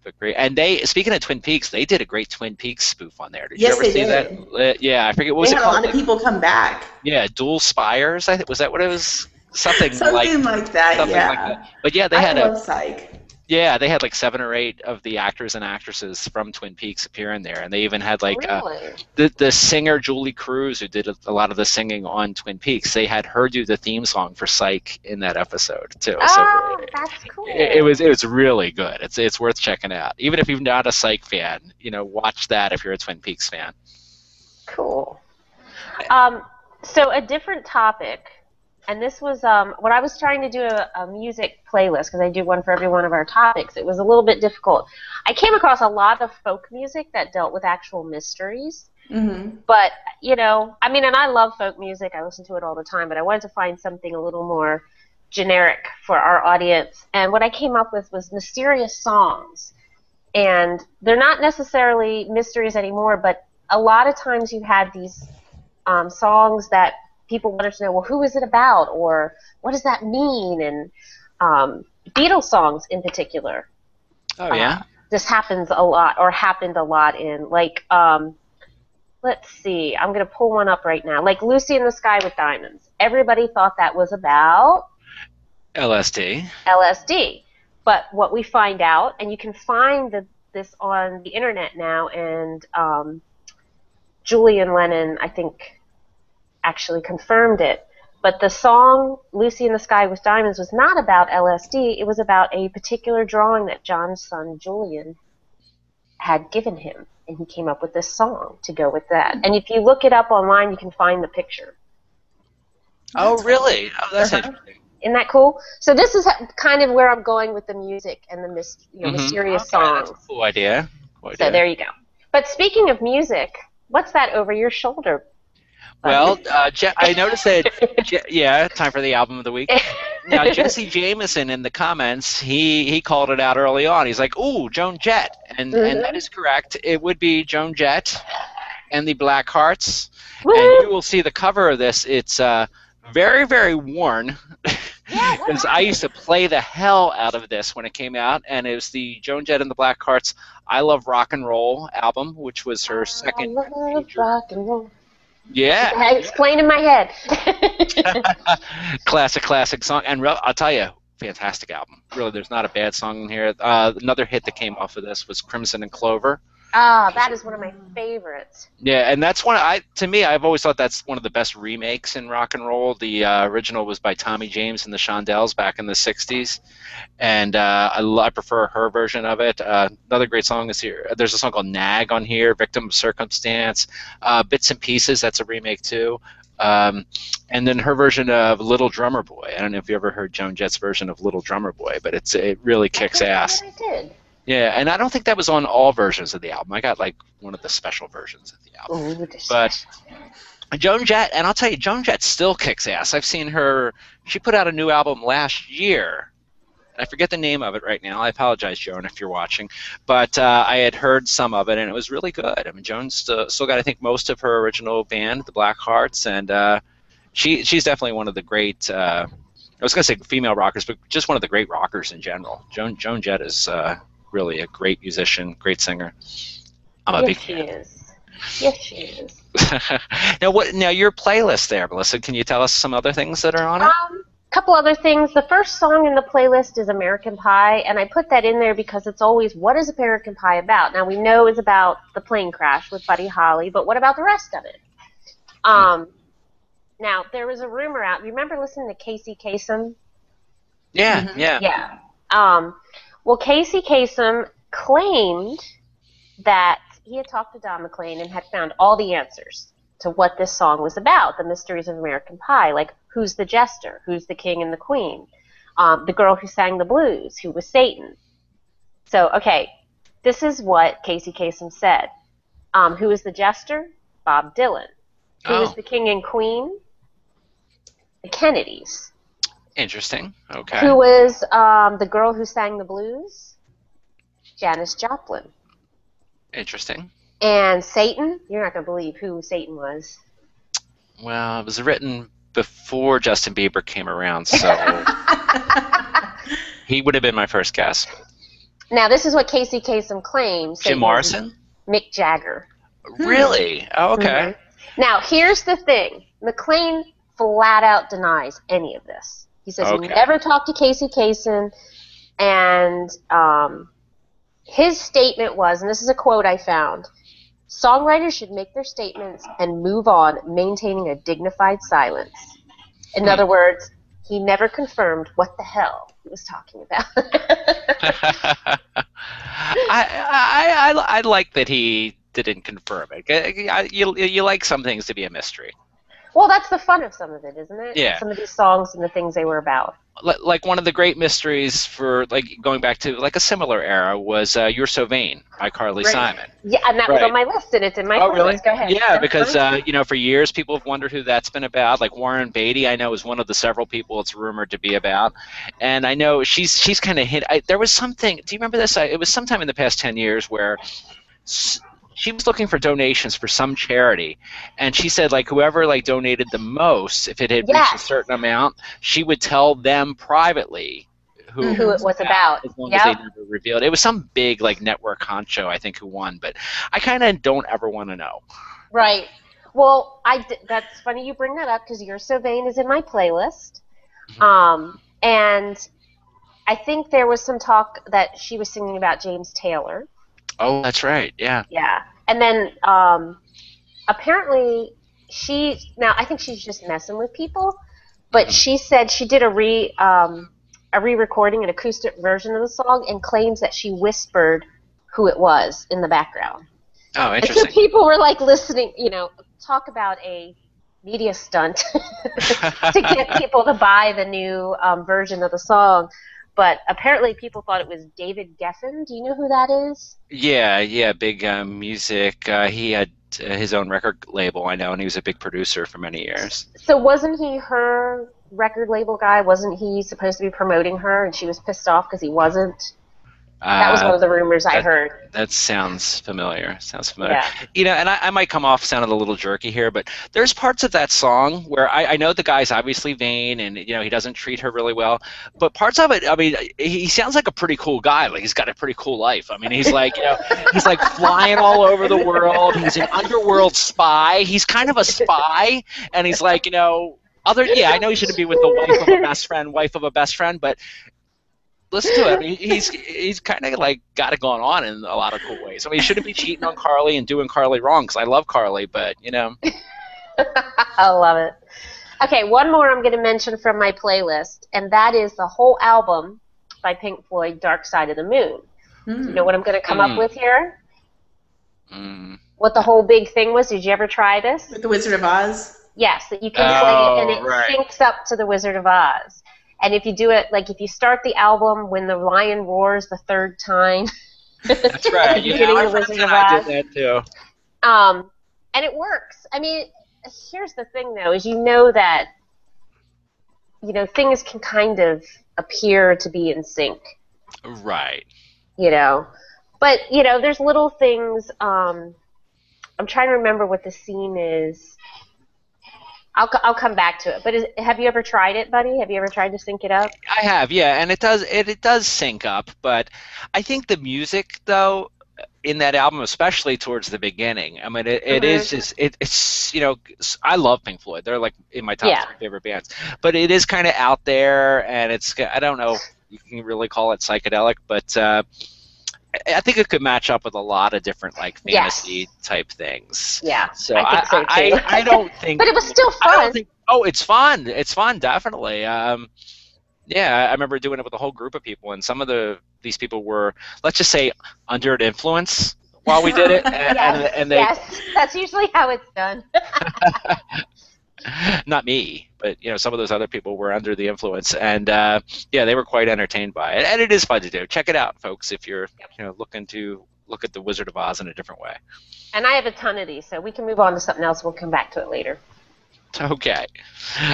But great. And speaking of Twin Peaks, they did a great Twin Peaks spoof on there. Did you ever see that? Yeah, I forget what was it called. A lot of people come back. Yeah, Dual Spires. I think was that what it was. Something like that. But yeah, I love Psych. Yeah, they had 7 or 8 of the actors and actresses from Twin Peaks appear in there, and they even had the singer Julie Cruz, who did a lot of the singing on Twin Peaks. They had her do the theme song for Psych in that episode too. Oh, that's cool. It was really good. It's worth checking out, even if you're not a Psych fan. Watch that if you're a Twin Peaks fan. Cool. So a different topic. And this was when I was trying to do a music playlist, because I do one for every one of our topics, it was a little bit difficult. I came across a lot of folk music that dealt with actual mysteries. But, and I love folk music. I listen to it all the time. But I wanted to find something a little more generic for our audience. And what I came up with was mysterious songs. And they're not necessarily mysteries anymore, but a lot of times you had these songs that people wanted to know, well, who is it about, or what does that mean? And Beatles songs in particular. Oh yeah. This happens a lot, or happened a lot in let's see, I'm gonna pull one up right now. Like Lucy in the Sky with Diamonds. Everybody thought that was about LSD. But what we find out, and you can find this on the internet now, and Julian Lennon, I think, actually confirmed it. But the song Lucy in the Sky with Diamonds was not about LSD. It was about a particular drawing that John's son Julian had given him, and he came up with this song to go with that. And if you look it up online, you can find the picture. Oh, really? Oh, that's interesting. Isn't that cool? So this is kind of where I'm going with the music and the mysterious songs. That's a cool idea. So there you go. But speaking of music, what's that over your shoulder? Well, I noticed that. Yeah, time for the album of the week. Now, Jesse Jameson in the comments, he called it out early on. He's like, "Ooh, Joan Jett," and that is correct. It would be Joan Jett and the Black Hearts. And you will see the cover of this. It's very, very worn. Because I used to play the hell out of this when it came out, and it was the Joan Jett and the Black Hearts I Love Rock and Roll album, which was her second. I love rock and roll. Yeah. I explained in my head. Classic song. And I'll tell you, fantastic album. Really, there's not a bad song in here. Another hit that came off of this was Crimson and Clover. Ah, that is one of my favorites. Yeah, and that's to me, I've always thought that's one of the best remakes in rock and roll. The original was by Tommy James and the Shondells back in the 60s, and I prefer her version of it. Another great song is here. There's a song called Nag on here, Victim of Circumstance. Bits and Pieces, that's a remake too. And then her version of Little Drummer Boy. I don't know if you ever heard Joan Jett's version of Little Drummer Boy, but it really kicks ass. I did. Yeah, and I don't think that was on all versions of the album. I got like one of the special versions of the album. But Joan Jett, and I'll tell you, Joan Jett still kicks ass. I've seen her. She put out a new album last year. I forget the name of it right now. I apologize, Joan, if you're watching. But I had heard some of it, and it was really good. I mean, Joan's still got, I think, most of her original band, the Black Hearts, and she's definitely one of the great. I was going to say female rockers, but just one of the great rockers in general. Joan Jett is. Really a great musician, great singer. I'm a big fan. Yes, she is. Now your playlist there, Melissa, can you tell us some other things that are on it? Couple other things. The first song in the playlist is American Pie, and I put that in there because it's always, what is American Pie about? Now, we know it's about the plane crash with Buddy Holly, but what about the rest of it? Now, there was a rumor out. You remember listening to Casey Kasem? Yeah, yeah. Yeah. Well, Casey Kasem claimed that he had talked to Don McLean and had found all the answers to what this song was about, the mysteries of American Pie, like who's the jester, who's the king and the queen, the girl who sang the blues, who was Satan. So, okay, this is what Casey Kasem said. Who is the jester? Bob Dylan. Who is the king and queen? The Kennedys. Interesting. Okay. Who was the girl who sang the blues? Janis Joplin. Interesting. And Satan? You're not going to believe who Satan was. Well, it was written before Justin Bieber came around, so he would have been my first guess. Now, this is what Casey Kasem claims. Jim Morrison? Mick Jagger. Really? Oh, okay. Now, here's the thing. McLean flat out denies any of this. He says he never talked to Casey Kasem, and his statement was, and this is a quote I found, songwriters should make their statements and move on, maintaining a dignified silence. In other words, he never confirmed what the hell he was talking about. I like that he didn't confirm it. You like some things to be a mystery. Well, that's the fun of some of it, isn't it? Yeah. Some of these songs and the things they were about. Like one of the great mysteries for like going back to like a similar era was "You're So Vain" by Carly Simon. Yeah, and that was on my list, and it's in my playlist. Really? Go ahead. Yeah, because for years people have wondered who that's been about. Like Warren Beatty, I know, is one of the several people it's rumored to be about, and I know she's kind of hit. There was something. Do you remember this? It was sometime in the past 10 years where she was looking for donations for some charity, and she said like whoever like donated the most, if it had reached a certain amount, she would tell them privately who it was about. As long as they never revealed. It was some big like network honcho, I think, who won, but I kind of don't ever want to know. Right. Well, that's funny you bring that up because "You're So Vain" is in my playlist, and I think there was some talk that she was singing about James Taylor. Oh, that's right. Yeah. Yeah. And then apparently I think she's just messing with people, but she said she did a re-recording, an acoustic version of the song, and claims that she whispered who it was in the background. Oh, interesting. And so people were like listening, talk about a media stunt to get people to buy the new version of the song. But apparently people thought it was David Geffen. Do you know who that is? Yeah, big music. He had his own record label, I know, and he was a big producer for many years. So wasn't he her record label guy? Wasn't he supposed to be promoting her, and she was pissed off because he wasn't? That was one of the rumors I heard. That sounds familiar. Yeah. You know, and I might come off sounding a little jerky here, but there's parts of that song where I know the guy's obviously vain and, you know, he doesn't treat her really well. But parts of it, I mean, he sounds like a pretty cool guy. Like, he's got a pretty cool life. I mean, he's like, you know, he's like flying all over the world. He's an underworld spy. He's kind of a spy. And he's like, you know, I know he shouldn't be with the wife of a best friend, but listen to him. He's kind of like got it going on in a lot of cool ways. I mean, he shouldn't be cheating on Carly and doing Carly wrong, because I love Carly, but, you know. I love it. Okay, one more I'm going to mention from my playlist, and that is the whole album by Pink Floyd, Dark Side of the Moon. You know what I'm going to come up with here? What the whole big thing was? Did you ever try this? With the Wizard of Oz? Yes, that you can play it, and it syncs up to the Wizard of Oz. And if you do it, like if you start the album when the lion roars the third time. That's right. Yeah, I did that too. And it works. I mean, here's the thing though, is you know that, you know, things can kind of appear to be in sync. Right. You know. But, you know, there's little things, I'm trying to remember what the scene is. I'll come back to it. But have you ever tried it, buddy? Have you ever tried to sync it up? I have, yeah, and it does sync up. But I think the music, though, in that album, especially towards the beginning, I mean, it is just it's you know, I love Pink Floyd. They're like in my top 3 favorite bands. But it is kind of out there, and it's, I don't know if you can really call it psychedelic, but I think it could match up with a lot of different like fantasy type things. Yeah. So I think so too. I don't think. But it was still fun. It's fun. It's fun, definitely. Yeah, I remember doing it with a whole group of people, and some of these people were, let's just say, under an influence while we did it, and they. Yes, that's usually how it's done. Not me, but you know, some of those other people were under the influence, and yeah, they were quite entertained by it, and it is fun to do. Check it out, folks, if you're looking to look at the Wizard of Oz in a different way. And I have a ton of these, so we can move on to something else. We'll come back to it later. Okay.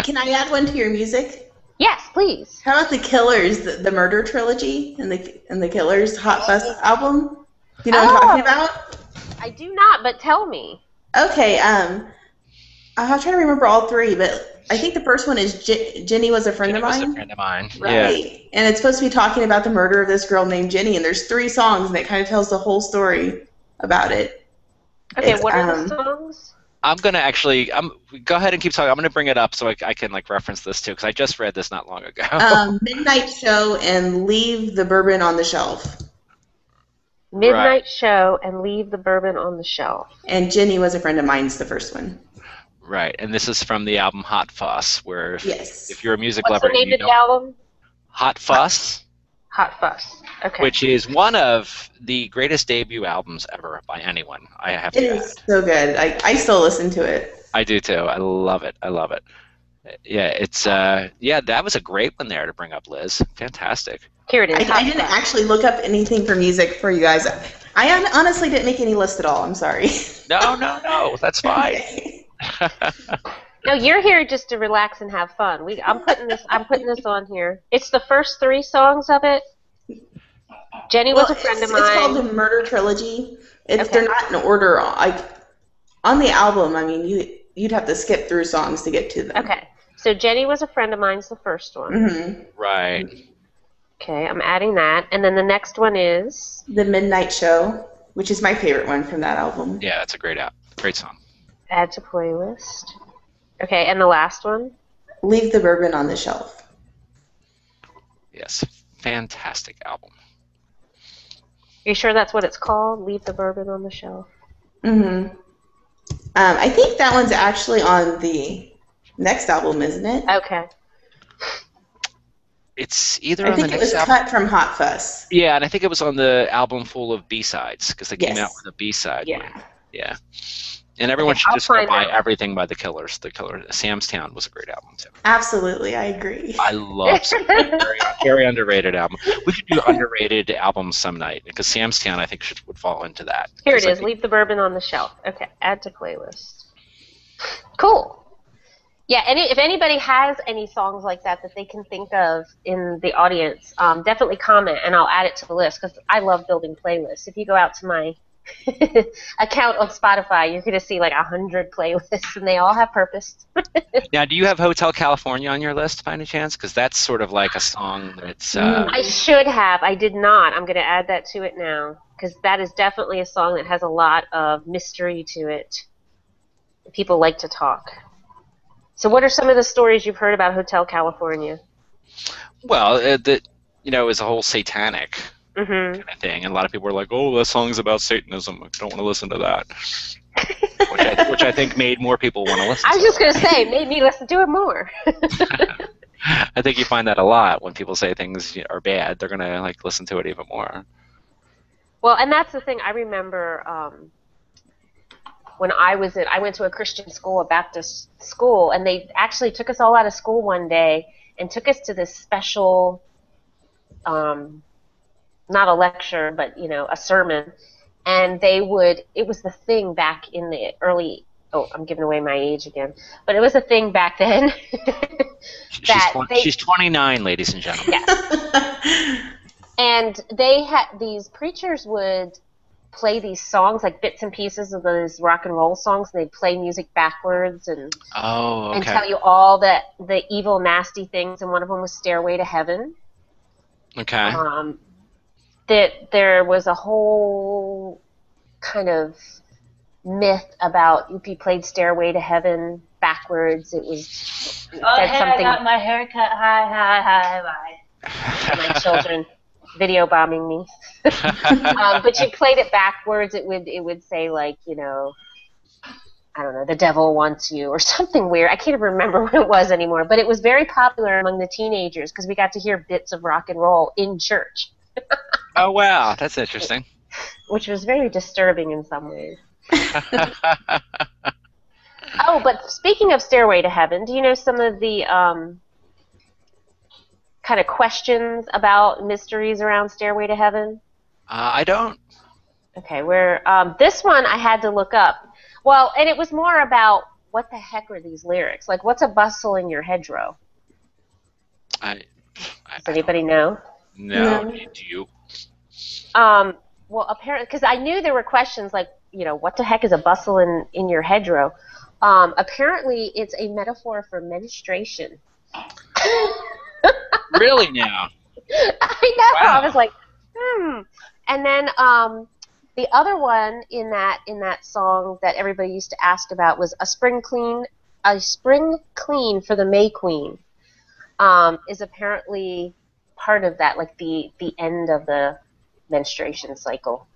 Can I add one to your music? Yes, please. How about the Killers, the Murder Trilogy, and the Killers Hot Fuss album? You know what I'm talking about? I do not, but tell me. Okay. I'll try to remember all 3, but I think the first one is Jenny Was a Friend of Mine. Jenny Was a Friend of Mine. Right. Yeah. And it's supposed to be talking about the murder of this girl named Jenny, and there's 3 songs, and it kind of tells the whole story about it. Okay, what are the songs? I'm going to actually, go ahead and keep talking. I'm going to bring it up so I can like reference this too, because I just read this not long ago. Midnight Show and Leave the Bourbon on the Shelf. Midnight Show and Leave the Bourbon on the Shelf. And Jenny Was a Friend of Mine's the first one. Right, and this is from the album Hot Fuss, where if you're a music What's lover, the name of the album? Hot Fuss. Hot Fuss. Okay. Which is one of the greatest debut albums ever by anyone. I have to add. It is so good. I still listen to it. I do too. I love it. I love it. Yeah, it's that was a great one there to bring up, Liz. Fantastic. Here it is. I didn't actually look up anything for music for you guys. I honestly didn't make any list at all. I'm sorry. No, that's fine. No, you're here just to relax and have fun. I'm putting this on here. It's the first 3 songs of it. Jenny Was a Friend of Mine. It's called the Murder Trilogy. They're not in order. Like on the album, I mean, you'd have to skip through songs to get to them. Okay, so Jenny Was a Friend of Mine's the first one. Mm-hmm. Right. Okay, I'm adding that, and then the next one is The Midnight Show, which is my favorite one from that album. Yeah, it's a great song. Add to playlist. Okay, and the last one? Leave the Bourbon on the Shelf. Yes, fantastic album. You sure that's what it's called? Leave the Bourbon on the Shelf? Mm-hmm. I think that one's actually on the next album, isn't it? Okay. It's either on the next album. I think it was cut from Hot Fuss. Yeah, and I think it was on the album full of B-sides, because they came out with a B-side. Yeah. Yeah. And everyone Okay, should I'll just go find buy that. everything by the Killers. The Killers. Sam's Town was a great album too. Absolutely, I agree. I love Sam's Town. Very underrated album. We should do underrated albums some night because Sam's Town I think would fall into that. Here it is. Leave the bourbon on the shelf. Okay, add to playlist. Cool. Yeah, if anybody has any songs like that they can think of in the audience, definitely comment and I'll add it to the list because I love building playlists. If you go out to my account on Spotify, you're going to see like 100 playlists and they all have purpose. Now, do you have Hotel California on your list by any chance? Because that's sort of like a song that's... I should have. I did not. I'm going to add that to it now because that is definitely a song that has a lot of mystery to it. People like to talk. So what are some of the stories you've heard about Hotel California? Well, it was a whole satanic Mm-hmm. kind of thing, and a lot of people were like, "Oh, that song's about Satanism. I don't want to listen to that," which I think made more people want to listen. I was just going to say, made me listen to it more. I think you find that a lot when people say things are bad. They're gonna like listen to it even more. Well, and that's the thing. I remember when I went to a Christian school, a Baptist school, and they actually took us all out of school one day and took us to this special, not a lecture, but a sermon. And it was the thing back in the early. Oh, I'm giving away my age again, but it was a thing back then. She's 29, ladies and gentlemen. Yes. And these preachers would play these songs, like bits and pieces of those rock and roll songs, and they'd play music backwards and tell you all the evil, nasty things, and one of them was Stairway to Heaven. Okay. That there was a whole kind of myth about if you played Stairway to Heaven backwards, it said something. I got my hair cut high. And my children video bombing me. But you played it backwards, it would say like, I don't know, the devil wants you or something weird. I can't even remember what it was anymore, but it was very popular among the teenagers because we got to hear bits of rock and roll in church. Oh, wow. That's interesting. Which was very disturbing in some ways. Oh, but speaking of Stairway to Heaven, do you know some of the kind of questions about mysteries around Stairway to Heaven? I don't. Okay, this one I had to look up. Well, and it was more about what the heck are these lyrics? Like, what's a bustle in your hedgerow? Does anybody know? No. Do you? Well, apparently, because I knew there were questions like, what the heck is a bustle in your hedgerow? Apparently, it's a metaphor for menstruation. Really now? I know. Wow. I was like, And then the other one in that song that everybody used to ask about was a spring clean for the May Queen. Is apparently part of that, like the end of the menstruation cycle.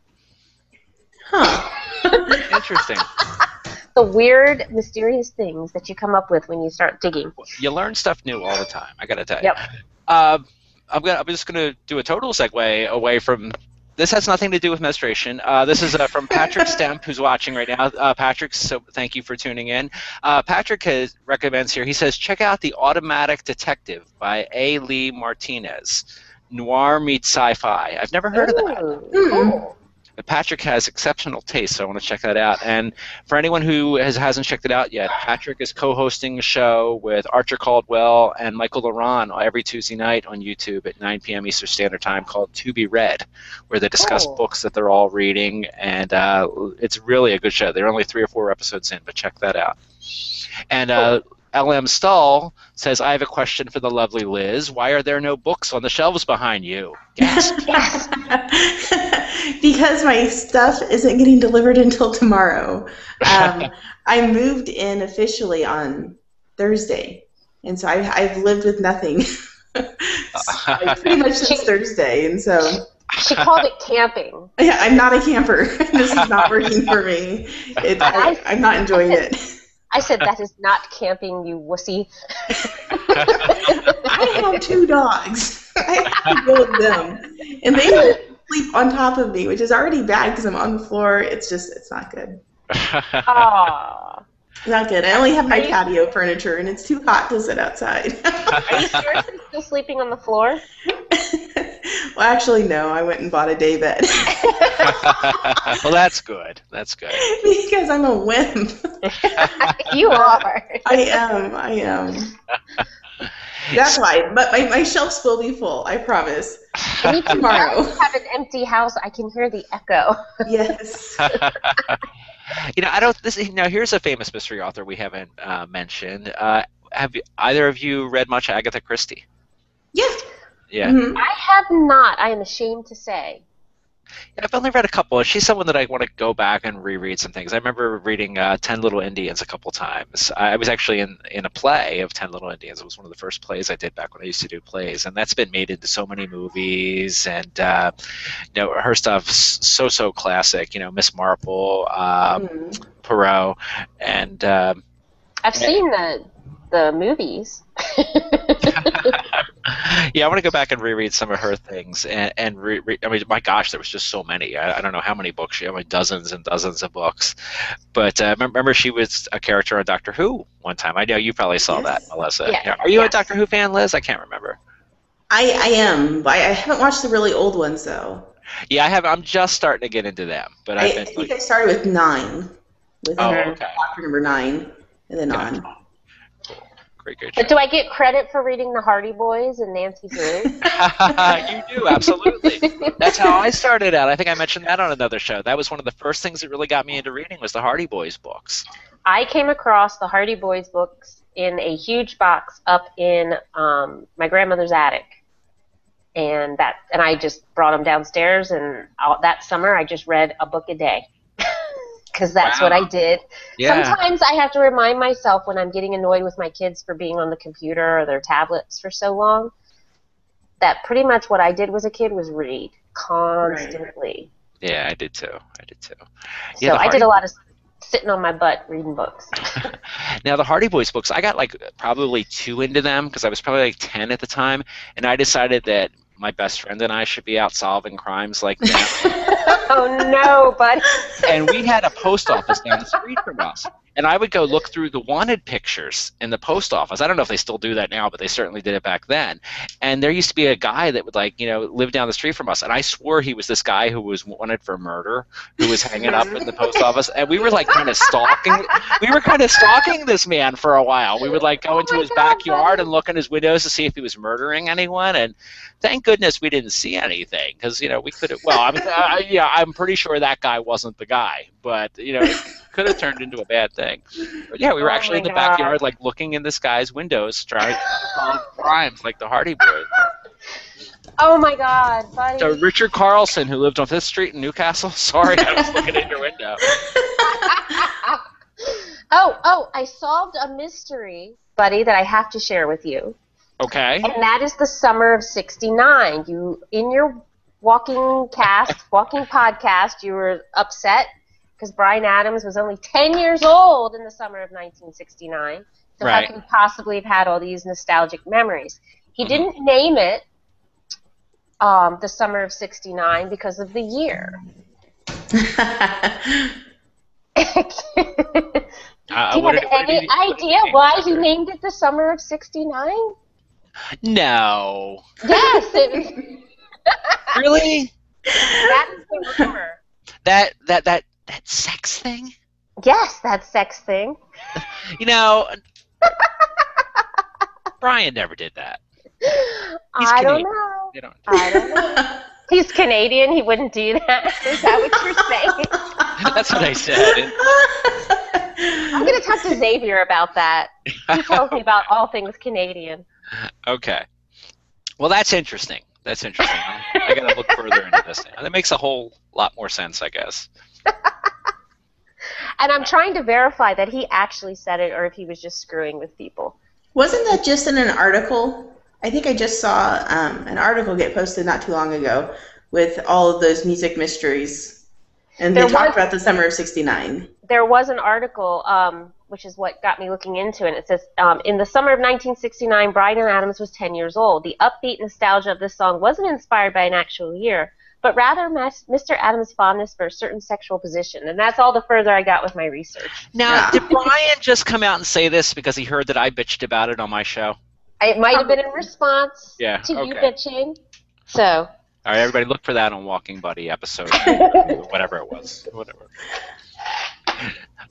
Huh. Interesting. The weird, mysterious things that you come up with when you start digging. You learn stuff new all the time, I gotta tell you. Yep. I'm just gonna do a total segue away from. This has nothing to do with menstruation. This is from Patrick Stemp, who's watching right now. Patrick, so thank you for tuning in. Patrick recommends here. He says, check out The Automatic Detective by A. Lee Martinez. Noir meets sci-fi. I've never heard of that. Cool. But Patrick has exceptional taste, so I want to check that out. And for anyone who hasn't checked it out yet, Patrick is co-hosting a show with Archer Caldwell and Michael Laron every Tuesday night on YouTube at 9 p.m. Eastern Standard Time called To Be Read, where they discuss books that they're all reading, and it's really a good show. They're only 3 or 4 episodes in, but check that out. And L.M. Stull says, I have a question for the lovely Liz. Why are there no books on the shelves behind you? Yes. Because my stuff isn't getting delivered until tomorrow. I moved in officially on Thursday, and so I've lived with nothing pretty much since Thursday, and so... She called it camping. Yeah, I'm not a camper. This is not working for me. I'm not enjoying it. I said, that is not camping, you wussy. I have 2 dogs. I have to go with them. And they sleep on top of me, which is already bad because I'm on the floor. It's not good. Aww. Not good. I only have my patio furniture, and it's too hot to sit outside. Are you seriously still sleeping on the floor? Well, actually, no. I went and bought a day bed. Well, that's good. That's good. Because I'm a wimp. You are. I am. That's why. But my shelves will be full. I promise. Me tomorrow. I have an empty house. I can hear the echo. Yes. I don't. Here's a famous mystery author we haven't mentioned. Have either of you read much Agatha Christie? Yeah. Yeah. Mm-hmm. I have not. I am ashamed to say. I've only read a couple. She's someone that I want to go back and reread some things. I remember reading 10 Little Indians a couple times. I was actually in a play of 10 Little Indians. It was one of the first plays I did back when I used to do plays, and that's been made into so many movies. And her stuff's so classic. Miss Marple, Perot, and I've seen the movies. Yeah, I want to go back and reread some of her things, and reread. I mean, my gosh, there was just so many. I don't know how many books she had, dozens and dozens of books. But remember, she was a character on Doctor Who one time. I know you probably saw that, Melissa. Yes. Yeah. Are you a Doctor Who fan, Liz? I can't remember. I am, but I haven't watched the really old ones though. Yeah, I have. I'm just starting to get into them, but I think I started with 9. Okay. Doctor number 9, and then on. Great. But do I get credit for reading the Hardy Boys and Nancy Drew? You do, absolutely. That's how I started out. I think I mentioned that on another show. That was one of the first things that really got me into reading was the Hardy Boys books. I came across the Hardy Boys books in a huge box up in my grandmother's attic. And I just brought them downstairs, and that summer I just read a book a day. Because that's what I did. Yeah. Sometimes I have to remind myself when I'm getting annoyed with my kids for being on the computer or their tablets for so long that pretty much what I did as a kid was read constantly. Right. Yeah, I did too. So I did a lot of sitting on my butt reading books. Now, the Hardy Boys books, I got probably 2 into them because I was probably 10 at the time, and I decided that my best friend and I should be out solving crimes like that. Oh, no, buddy. And we had a post office down the street from us. And I would go look through the wanted pictures in the post office. I don't know if they still do that now, but they certainly did it back then. And there used to be a guy that would live down the street from us. And I swore he was this guy who was wanted for murder, who was hanging up in the post office. And we were kind of stalking. We were kind of stalking this man for a while. We would go into his backyard and look in his windows to see if he was murdering anyone. And thank goodness we didn't see anything because, we could have, I'm pretty sure that guy wasn't the guy. But, it could have turned into a bad thing. But yeah, we were actually in the backyard, looking in this guy's windows, trying to solve crimes like the Hardy Boys. Oh my God, buddy. So Richard Carlson, who lived on 5th Street in Newcastle. Sorry, I was looking in your window. I solved a mystery, buddy, that I have to share with you. Okay. And that is the summer of '69. You, in your walking podcast, you were upset because Bryan Adams was only 10 years old in the summer of 1969. So how could he possibly have had all these nostalgic memories? He didn't name it the summer of '69 because of the year. Do you have any idea why he named it the summer of '69? No. Yes, it was. Really? That is the rumor. That sex thing? Yes, that sex thing. Brian never did that. I don't know. He's Canadian. He wouldn't do that. Is that what you're saying? That's what I said. I'm going to talk to Xavier about that. He tells me about all things Canadian. Okay. Well, that's interesting. I got to look further into this now. That makes a whole lot more sense, I guess. And I'm trying to verify that he actually said it or if he was just screwing with people. Wasn't that just in an article? I think I just saw an article get posted not too long ago with all of those music mysteries. And they talked about the summer of '69. There was an article, which is what got me looking into it. It says, in the summer of 1969, Bryan Adams was 10 years old. The upbeat nostalgia of this song wasn't inspired by an actual year, but rather Mr. Adams' fondness for a certain sexual position. And that's all the further I got with my research. Now, did Brian just come out and say this because he heard that I bitched about it on my show? It might have been in response to okay. you bitching. So. All right, everybody, look for that on Walking Buddy episode, whatever it was. Whatever.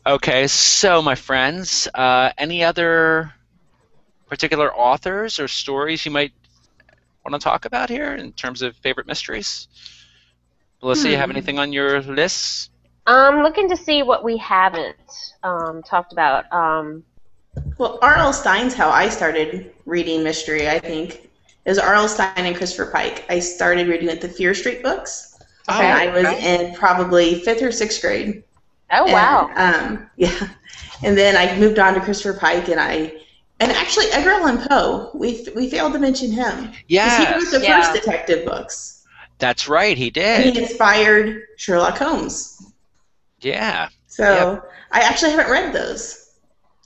Okay, so my friends, any other particular authors or stories you might want to talk about here in terms of favorite mysteries? Melissa, you have anything on your list? I'm looking to see what we haven't talked about. Well, R.L. Stine's how I started reading mystery, I think. It was R.L. Stine and Christopher Pike. I started reading at the Fear Street books when I was in probably 5th or 6th grade. Oh, wow. Yeah. And then I moved on to Christopher Pike, and actually Edgar Allan Poe. We failed to mention him. Yeah. He wrote the first detective books. That's right, he did. And he inspired Sherlock Holmes. Yeah. So I actually haven't read those,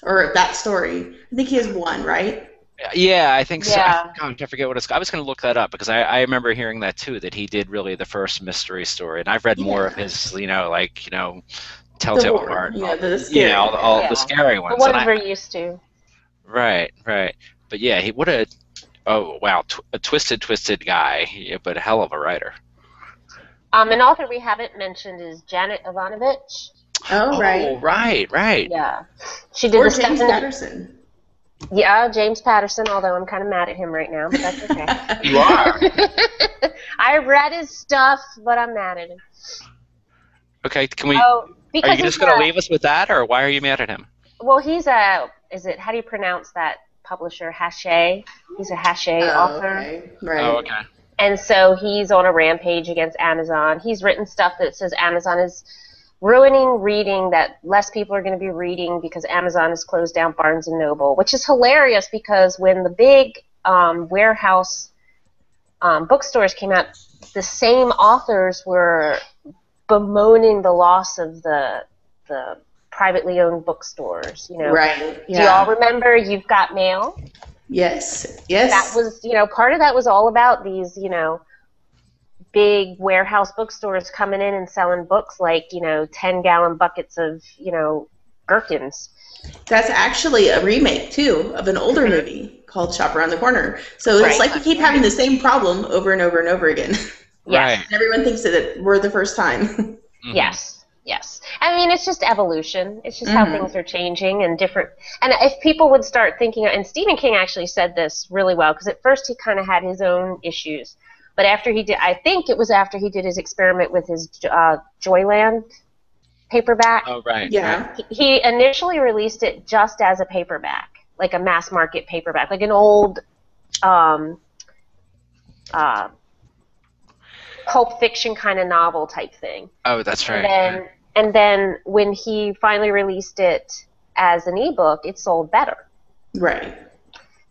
or that story. I think he has one, right? Yeah, I think so. Yeah. God, I forget what it's. I was going to look that up because I remember hearing that too. That he did really the first mystery story, and I've read more of his. Telltale Heart. The scary, all the scary ones. The ones we're used to. Right. But yeah, he would have. Oh wow, a twisted guy, but a hell of a writer. An author we haven't mentioned is Janet Ivanovich. Oh right. Oh right. Yeah, she did the James Patterson. Yeah, James Patterson, although I'm kind of mad at him right now, but that's okay. You are? I read his stuff, but I'm mad at him. Okay, can we... Oh, are you just going to leave us with that, or why are you mad at him? Well, he's how do you pronounce that publisher, Hachette? He's a Hachette author. Okay. Right. Oh, okay. And so he's on a rampage against Amazon. He's written stuff that says Amazon is ruining reading, that less people are going to be reading because Amazon has closed down Barnes & Noble, which is hilarious because when the big warehouse bookstores came out, the same authors were bemoaning the loss of the privately owned bookstores. Right. Yeah. Do you all remember You've Got Mail? Yes. That was, part of that was all about these, big warehouse bookstores coming in and selling books like, 10-gallon buckets of, gherkins. That's actually a remake, too, of an older movie called Shop Around the Corner. So it's like we keep having the same problem over and over and over again. Yes. Right. Everyone thinks that we're the first time. Mm-hmm. Yes. I mean, it's just evolution. It's just how things are changing and different. And if people would start thinking, and Stephen King actually said this really well, because at first he kind of had his own issues. But after he did, I think it was after he did his experiment with his Joyland paperback. Oh, right. Yeah. He initially released it just as a paperback, like a mass market paperback, like an old pulp fiction kind of novel type thing. Oh, that's right. And then when he finally released it as an ebook, it sold better. Right.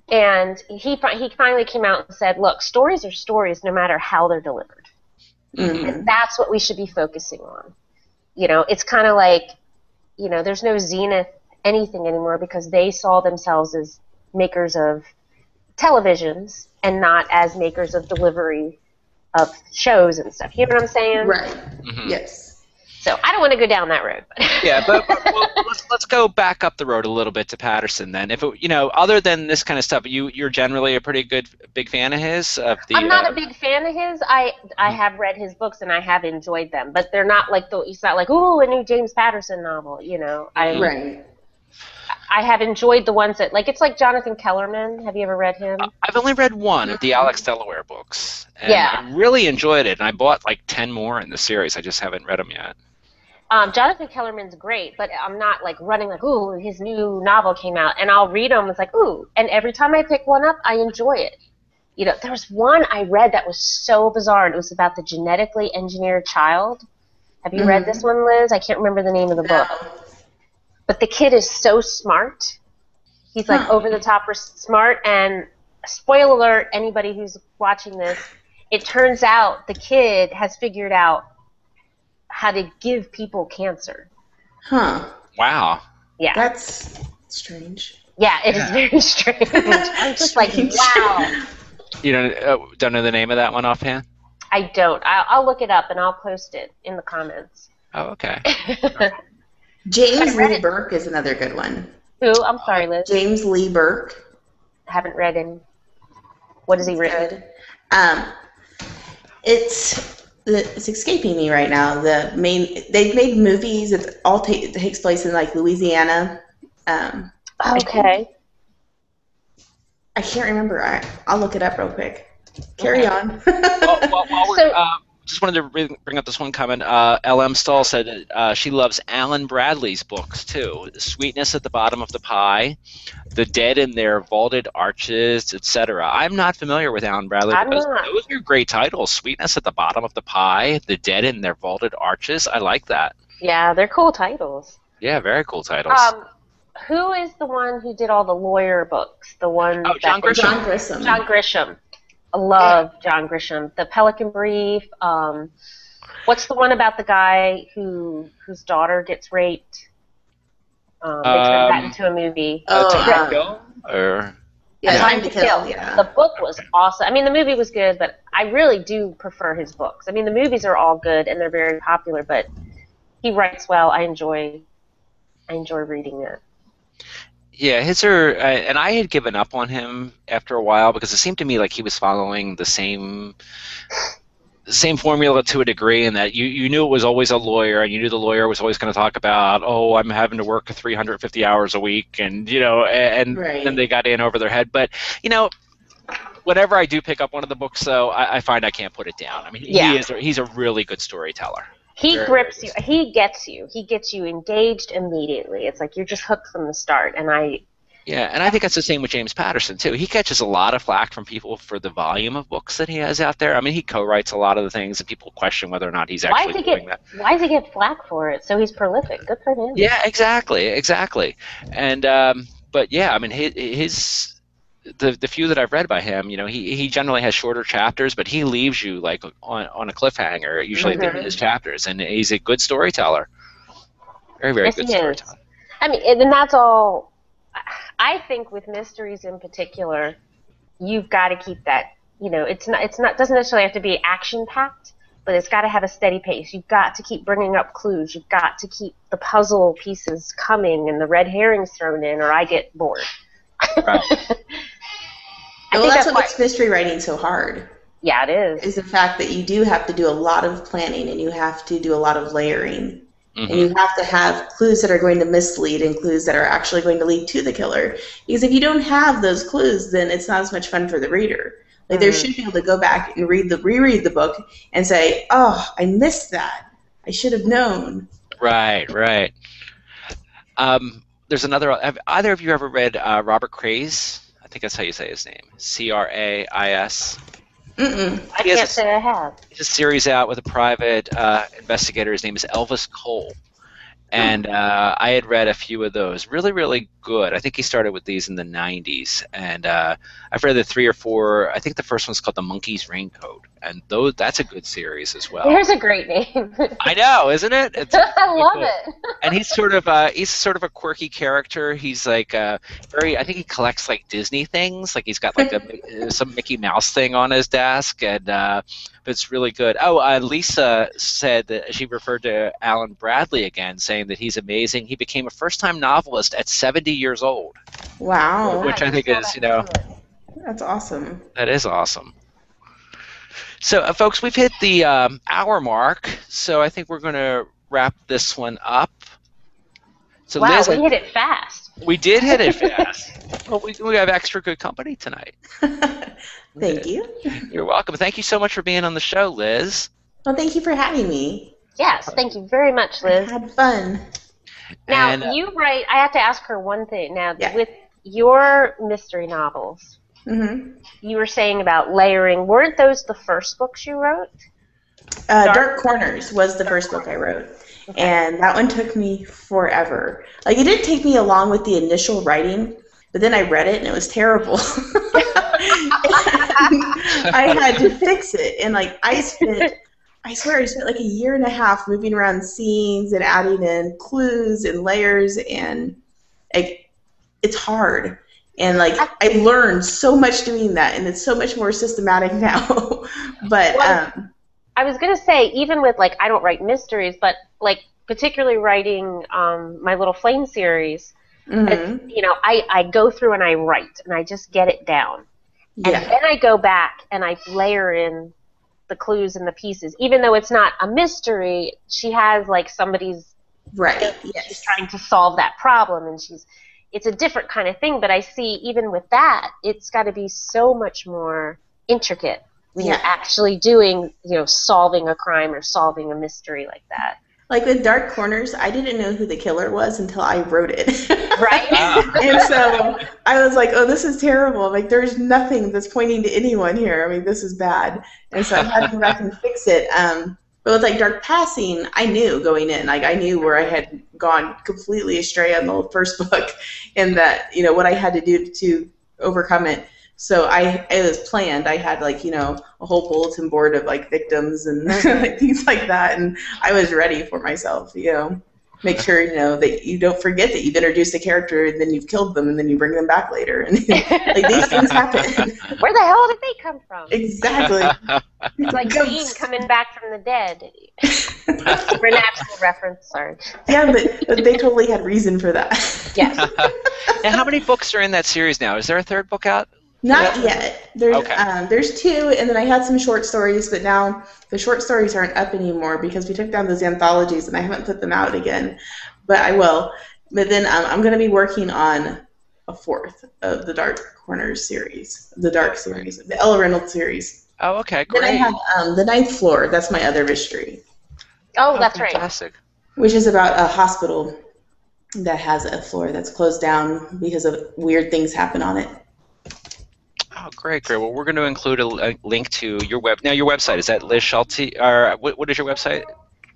And he finally came out and said, look, stories are stories no matter how they're delivered. Mm-hmm. And that's what we should be focusing on. It's kind of like, there's no Zenith anything anymore because they saw themselves as makers of televisions and not as makers of delivery of shows and stuff. You know what I'm saying? Right. Mm-hmm. Yes. So I don't want to go down that road. Yeah, but let's go back up the road a little bit to Patterson then. If it, other than this kind of stuff, you're generally a pretty big fan of his. I'm not a big fan of his. I have read his books and I have enjoyed them, but they're not like it's not like a new James Patterson novel. Right. I have enjoyed the ones that it's like Jonathan Kellerman. Have you ever read him? I've only read one of the Alex Delaware books. And yeah. I really enjoyed it, and I bought 10 more in the series. I just haven't read them yet. Jonathan Kellerman's great, but I'm not running ooh, his new novel came out, and I'll read them. It's ooh, and every time I pick one up, I enjoy it. There was one I read that was so bizarre, and it was about the genetically engineered child. Have you read this one, Liz? I can't remember the name of the book. But the kid is so smart. He's over the top smart, and spoiler alert, anybody who's watching this, it turns out the kid has figured out how to give people cancer. Huh. Wow. Yeah. That's strange. Yeah, it is very strange. I'm just wow. You don't know the name of that one offhand? I don't. I'll look it up and I'll post it in the comments. Oh, okay. James Lee Burke is another good one. Who? I'm sorry, Liz. James Lee Burke. I haven't read him. What has he written? Good. It's escaping me right now. They've made movies. It all takes place in like Louisiana. Okay. I can't remember. I'll look it up real quick. Carry on. Just wanted to bring up this one comment. L.M. Stahl said she loves Alan Bradley's books, too. Sweetness at the Bottom of the Pie, The Dead in Their Vaulted Arches, etc. I'm not familiar with Alan Bradley because those are great titles. Sweetness at the Bottom of the Pie, The Dead in Their Vaulted Arches. I like that. Yeah, they're cool titles. Yeah, very cool titles. Who is the one who did all the lawyer books? The one John Grisham. John Grisham. John Grisham. I love John Grisham. The Pelican Brief. What's the one about the guy whose daughter gets raped? They turned that into a movie. Time to Kill? Or... Yeah, Time to Kill. Yeah. The book was awesome. I mean, the movie was good, but I really do prefer his books. I mean, the movies are all good and they're very popular, but he writes well. I enjoy reading it. Yeah, his are, and I had given up on him after a while because it seemed to me like he was following the same formula to a degree, and that you knew it was always a lawyer, and you knew the lawyer was always going to talk about, oh, I'm having to work 350 hours a week, and right. Then they got in over their head. But whenever I do pick up one of the books, though, I find I can't put it down. I mean, he's a really good storyteller. He grips you. He gets you. He gets you engaged immediately. It's like you're just hooked from the start. And I think that's the same with James Patterson too. He catches a lot of flack from people for the volume of books that he has out there. I mean, he co-writes a lot of the things, and people question whether or not he's actually doing that. Why does he get flack for it? So he's prolific. Good for him. Yeah, exactly. And but yeah, I mean, the few that I've read by him, he generally has shorter chapters, but he leaves you like on a cliffhanger, usually at the end of his chapters, and he's a good storyteller. Very, very good storyteller. I mean, and that's all. I think with mysteries in particular, you've got to keep that. It's not doesn't necessarily have to be action packed, but it's got to have a steady pace. You've got to keep bringing up clues. You've got to keep the puzzle pieces coming and the red herrings thrown in, or I get bored. Right. Well, that's what makes mystery writing so hard. Yeah, it is. Is the fact that you do have to do a lot of planning, and you have to do a lot of layering. Mm-hmm. And you have to have clues that are going to mislead and clues that are actually going to lead to the killer. Because if you don't have those clues, then it's not as much fun for the reader. Like they should be able to go back and reread the book and say, oh, I missed that. I should have known. Right. There's another. Have either of you ever read Robert Crais? I think that's how you say his name. Crais. I can't say I have. He has a series out with a private investigator. His name is Elvis Cole. And I had read a few of those. Really, really good. I think he started with these in the 90s. And I've read the 3 or 4. I think the first one's called The Monkey's Raincoat. And that's a that's a as well. There's a great name. I know, isn't it? I love it. And he's sort of a quirky character. He's like I think he collects like Disney things. Like he's got like some Mickey Mouse thing on his desk, and but it's really good. Lisa said that she referred to Alan Bradley again, saying that he's amazing. He became a first-time novelist at 70 years old. Wow. Which I think is, That's awesome. That is awesome. So, folks, we've hit the hour mark, so I think we're going to wrap this one up. So, wow, Liz, we hit it fast. We did hit it fast. Well, we have extra good company tonight. Thank you. You're welcome. Thank you so much for being on the show, Liz. Well, thank you for having me. Yes, thank you very much, Liz. I had fun. Now, you write, I have to ask her one thing. Now, with your mystery novels, you were saying about layering. Weren't those the first books you wrote? Dark Corners was the first book I wrote. Okay. And that one took me forever. Like, it didn't take me along with the initial writing, but then I read it and it was terrible. I had to fix it. And, like, I swear I spent like a year and a half moving around scenes and adding in clues and layers, and it's hard. And, like, I learned so much doing that, and it's so much more systematic now. But I was gonna say, even with like, I don't write mysteries, but like particularly writing my Little Flame series, Mm-hmm. you know, I go through and I write and I just get it down, and Yeah. then I go back and I layer in the clues and the pieces. Even though it's not a mystery, she has like somebody's Right. she's Yes. trying to solve that problem, and it's a different kind of thing. But I see even with that, it's got to be so much more intricate when you're actually doing, you know, solving a crime or solving a mystery like that. Like with Dark Corners, I didn't know who the killer was until I wrote it. Right? And so I was like, oh, this is terrible. Like, there's nothing that's pointing to anyone here. I mean, this is bad. And so I had to go back and fix it. But with like Dark Passing, I knew going in. Like, I knew where I had gone completely astray on the first book, and that, you know, what I had to do to overcome it. So it was planned. I had like, you know, a whole bulletin board of like victims and like, things like that, and I was ready for myself. You know, make sure, you know, that you don't forget that you've introduced a character and then you've killed them and then you bring them back later, and like these things happen. Where the hell did they come from? Exactly. It's like Dean coming back from the dead. Supernatural reference, sorry. Yeah, but they totally had reason for that. Yes. And how many books are in that series now? Is there a third book out? Not yet. There's 2, and then I had some short stories, but now the short stories aren't up anymore because we took down those anthologies, and I haven't put them out again. But I will. But then I'm going to be working on a 4th of the Dark Corners series, the Dark series, the Ella Reynolds series. Oh, okay, great. Then I have the 9th Floor. That's my other mystery. Oh, that's fantastic. right. Which is about a hospital that has a floor that's closed down because of weird things happen on it. Oh, great. Well, we're going to include a link to your your website, is that Liz Schulte, or what is your website?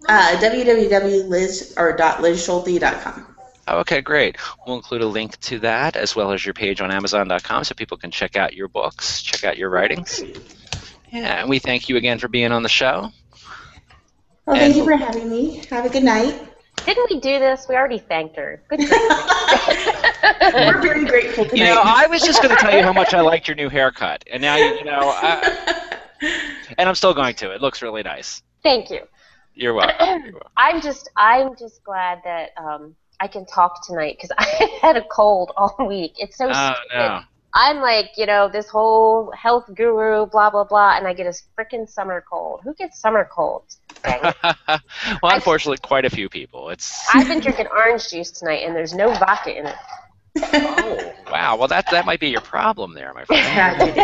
www.lizschulte.com. Oh, okay, great. We'll include a link to that as well as your page on Amazon.com so people can check out your books, check out your writings. Yeah, and we thank you again for being on the show. Well, thank you for having me. Have a good night. Didn't we do this? We already thanked her. Good. We're very grateful tonight. You know, I was just going to tell you how much I liked your new haircut, and now and I'm still going to. It looks really nice. Thank you. You're welcome. I'm just glad that I can talk tonight because I had a cold all week. It's so stupid. No. I'm like, you know, this whole health guru, blah, blah, blah, and I get a freaking summer cold. Who gets summer colds? Well, unfortunately, quite a few people. I've been drinking orange juice tonight, and there's no vodka in it. Oh, wow. Well, that might be your problem there, my friend.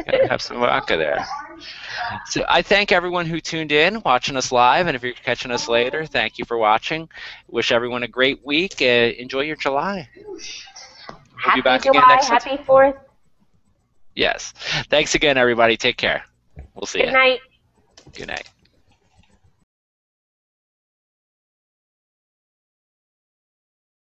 Gotta have some vodka there. So I thank everyone who tuned in, watching us live, and if you're catching us later, thank you for watching. Wish everyone a great week. Enjoy your July. We'll be back again next Happy 4th. Yes. Thanks again, everybody. Take care. We'll see you. Good night. Good night.